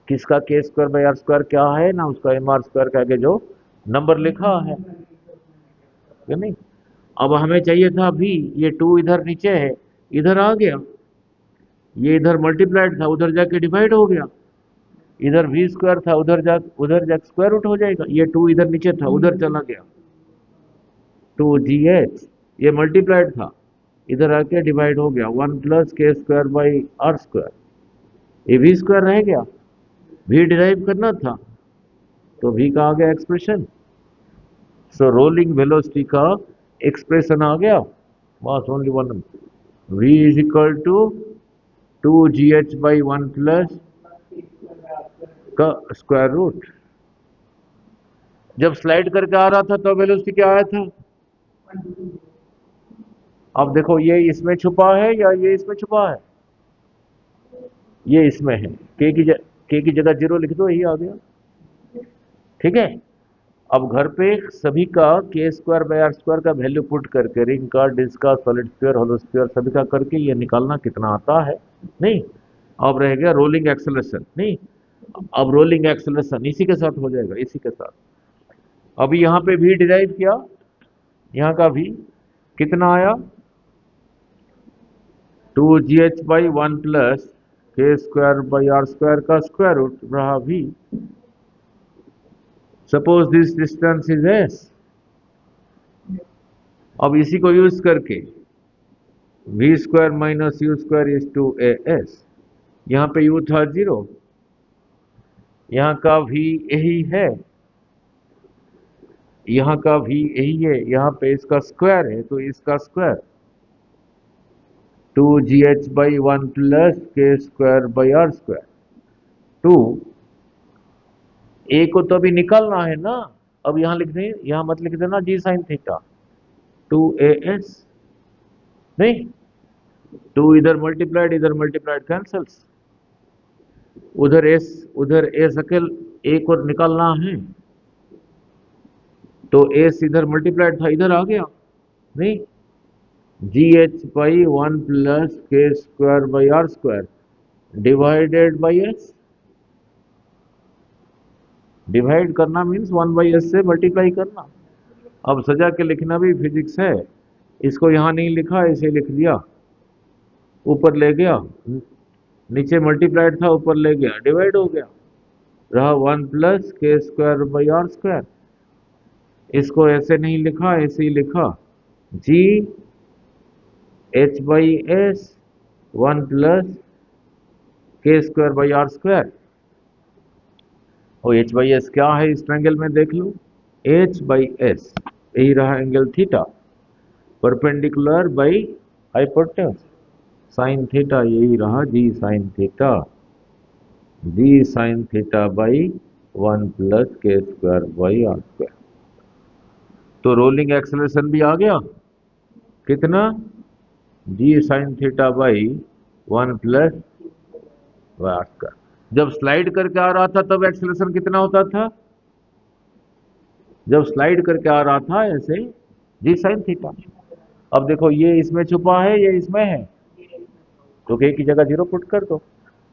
किसका के स्क्वायर बाई आर स्क्वायर क्या है ना, उसका एम आर स्क्वायर का आगे जो नंबर लिखा है, या नहीं। अब हमें चाहिए था भी, ये 2 इधर नीचे है, इधर आ गया, ये इधर मल्टीप्लाइड था, उधर जाके डिवाइड हो गया। इधर वी स्क्वायर था, उधर जा स्क्वायर रूट हो जाएगा। ये 2 इधर नीचे था, उधर चला गया, 2gh। ये मल्टीप्लाइड था, इधर आके डिवाइड हो गया, 1 plus K square by R square. ये वी स्क्वायर रह गया, वी डिराइव करना था, तो वी का आ गया एक्सप्रेशन। सो रोलिंग वेलोसिटी का एक्सप्रेशन आ गया, बस only one, v is equal to 2gh by 1 plus का स्क्वायर रूट। जब स्लाइड करके आ रहा था तो वेलोसिटी क्या आया था? अब देखो, ये इसमें छुपा है या ये इसमें छुपा है? ये इसमें है, के की जगह 0 लिख दो, यही आ गया। ठीक है, अब घर पे सभी का के स्क्वायर बाई आर स्क्वायर का वैल्यू पुट करके, रिंग का, डिस्क का, सॉलिड स्फीयर, होलो स्फीयर, सभी का करके ये निकालना कितना आता है। नहीं, अब रह गया रोलिंग एक्सेलरेशन। नहीं, अब रोलिंग एक्सेलरेशन इसी के साथ हो जाएगा, इसी के साथ। अभी यहाँ पे भी डिराइव किया, यहाँ का भी कितना आया, 2gh by 1 plus K square by R square का स्क्वायर रूट रहा भी। Suppose this distance is s. अब इसी को यूज करके v square minus u square is two a s. यहाँ पे u था 0, यहाँ का v यही है, यहाँ का v यही है, यहाँ पे इसका स्क्वायर है, तो इसका square 2gh by 1 plus K square by R square. 2 ए को तो अभी निकालना है ना, अब यहाँ लिख दें, यहाँ मत लिख देना जी साइन थीटा, 2as। नहीं, 2 इधर मल्टीप्लाइड कैंसल्स, उधर एस अकेल ए को निकालना है, तो एस इधर मल्टीप्लाइड था, इधर आ गया। नहीं, gh by 1 plus K square by R square divided by s. Divide करना मीन्स 1 बाई एस से मल्टीप्लाई करना। अब सजा के लिखना भी फिजिक्स है, इसको यहां नहीं लिखा, इसे लिख दिया, ऊपर ले गया, नीचे मल्टीप्लाइड था, ऊपर ले गया, डिवाइड हो गया, रहा 1 plus K square by R square. इसको ऐसे नहीं लिखा, ऐसे ही लिखा, जी H by S 1 + k² / r²। और एच बाई एस क्या है इस ट्रायंगल में देख लो, एच बाई एस यही रहा angle theta, perpendicular by hypotenuse sine theta, यही रहा G sine theta, G sine theta by 1 + k² / r²। तो रोलिंग एक्सेलरेशन भी आ गया, कितना, जी साइन थीटा बाई 1 + r²। जब स्लाइड करके आ रहा था तब एक्सेलरेशन कितना होता था, जब स्लाइड करके आ रहा था ऐसे, जी साइन थीटा। अब देखो ये इसमें छुपा है, ये इसमें है, तो के की जगह 0 पुट कर दो।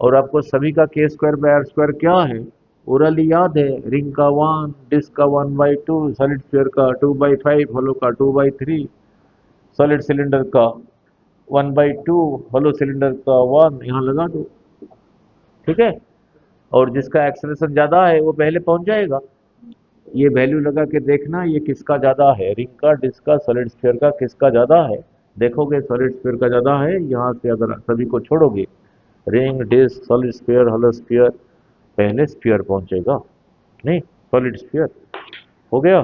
और आपको सभी का k² / r² क्या है, ओरली याद है, रिंग का 1, डिस्क का 1/2, सॉलिड स्फीयर का 2/5, होलो का 2/3, सॉलिड सिलेंडर का 1/2, होलो सिलेंडर का 1, यहाँ लगा दो, ठीक है। और जिसका एक्सेलरेशन ज्यादा है वो पहले पहुंच जाएगा। ये वैल्यू लगा के देखना ये किसका ज्यादा है, रिंग का, डिस्क का, सॉलिड स्फीयर का, किसका ज्यादा है। देखोगे सॉलिड स्फीयर का ज्यादा है, यहाँ से अगर सभी को छोड़ोगे, ring, disc, solid sphere, hollow sphere, पहले स्फीयर पहुंचेगा, नहीं सॉलिड स्फीयर। हो गया।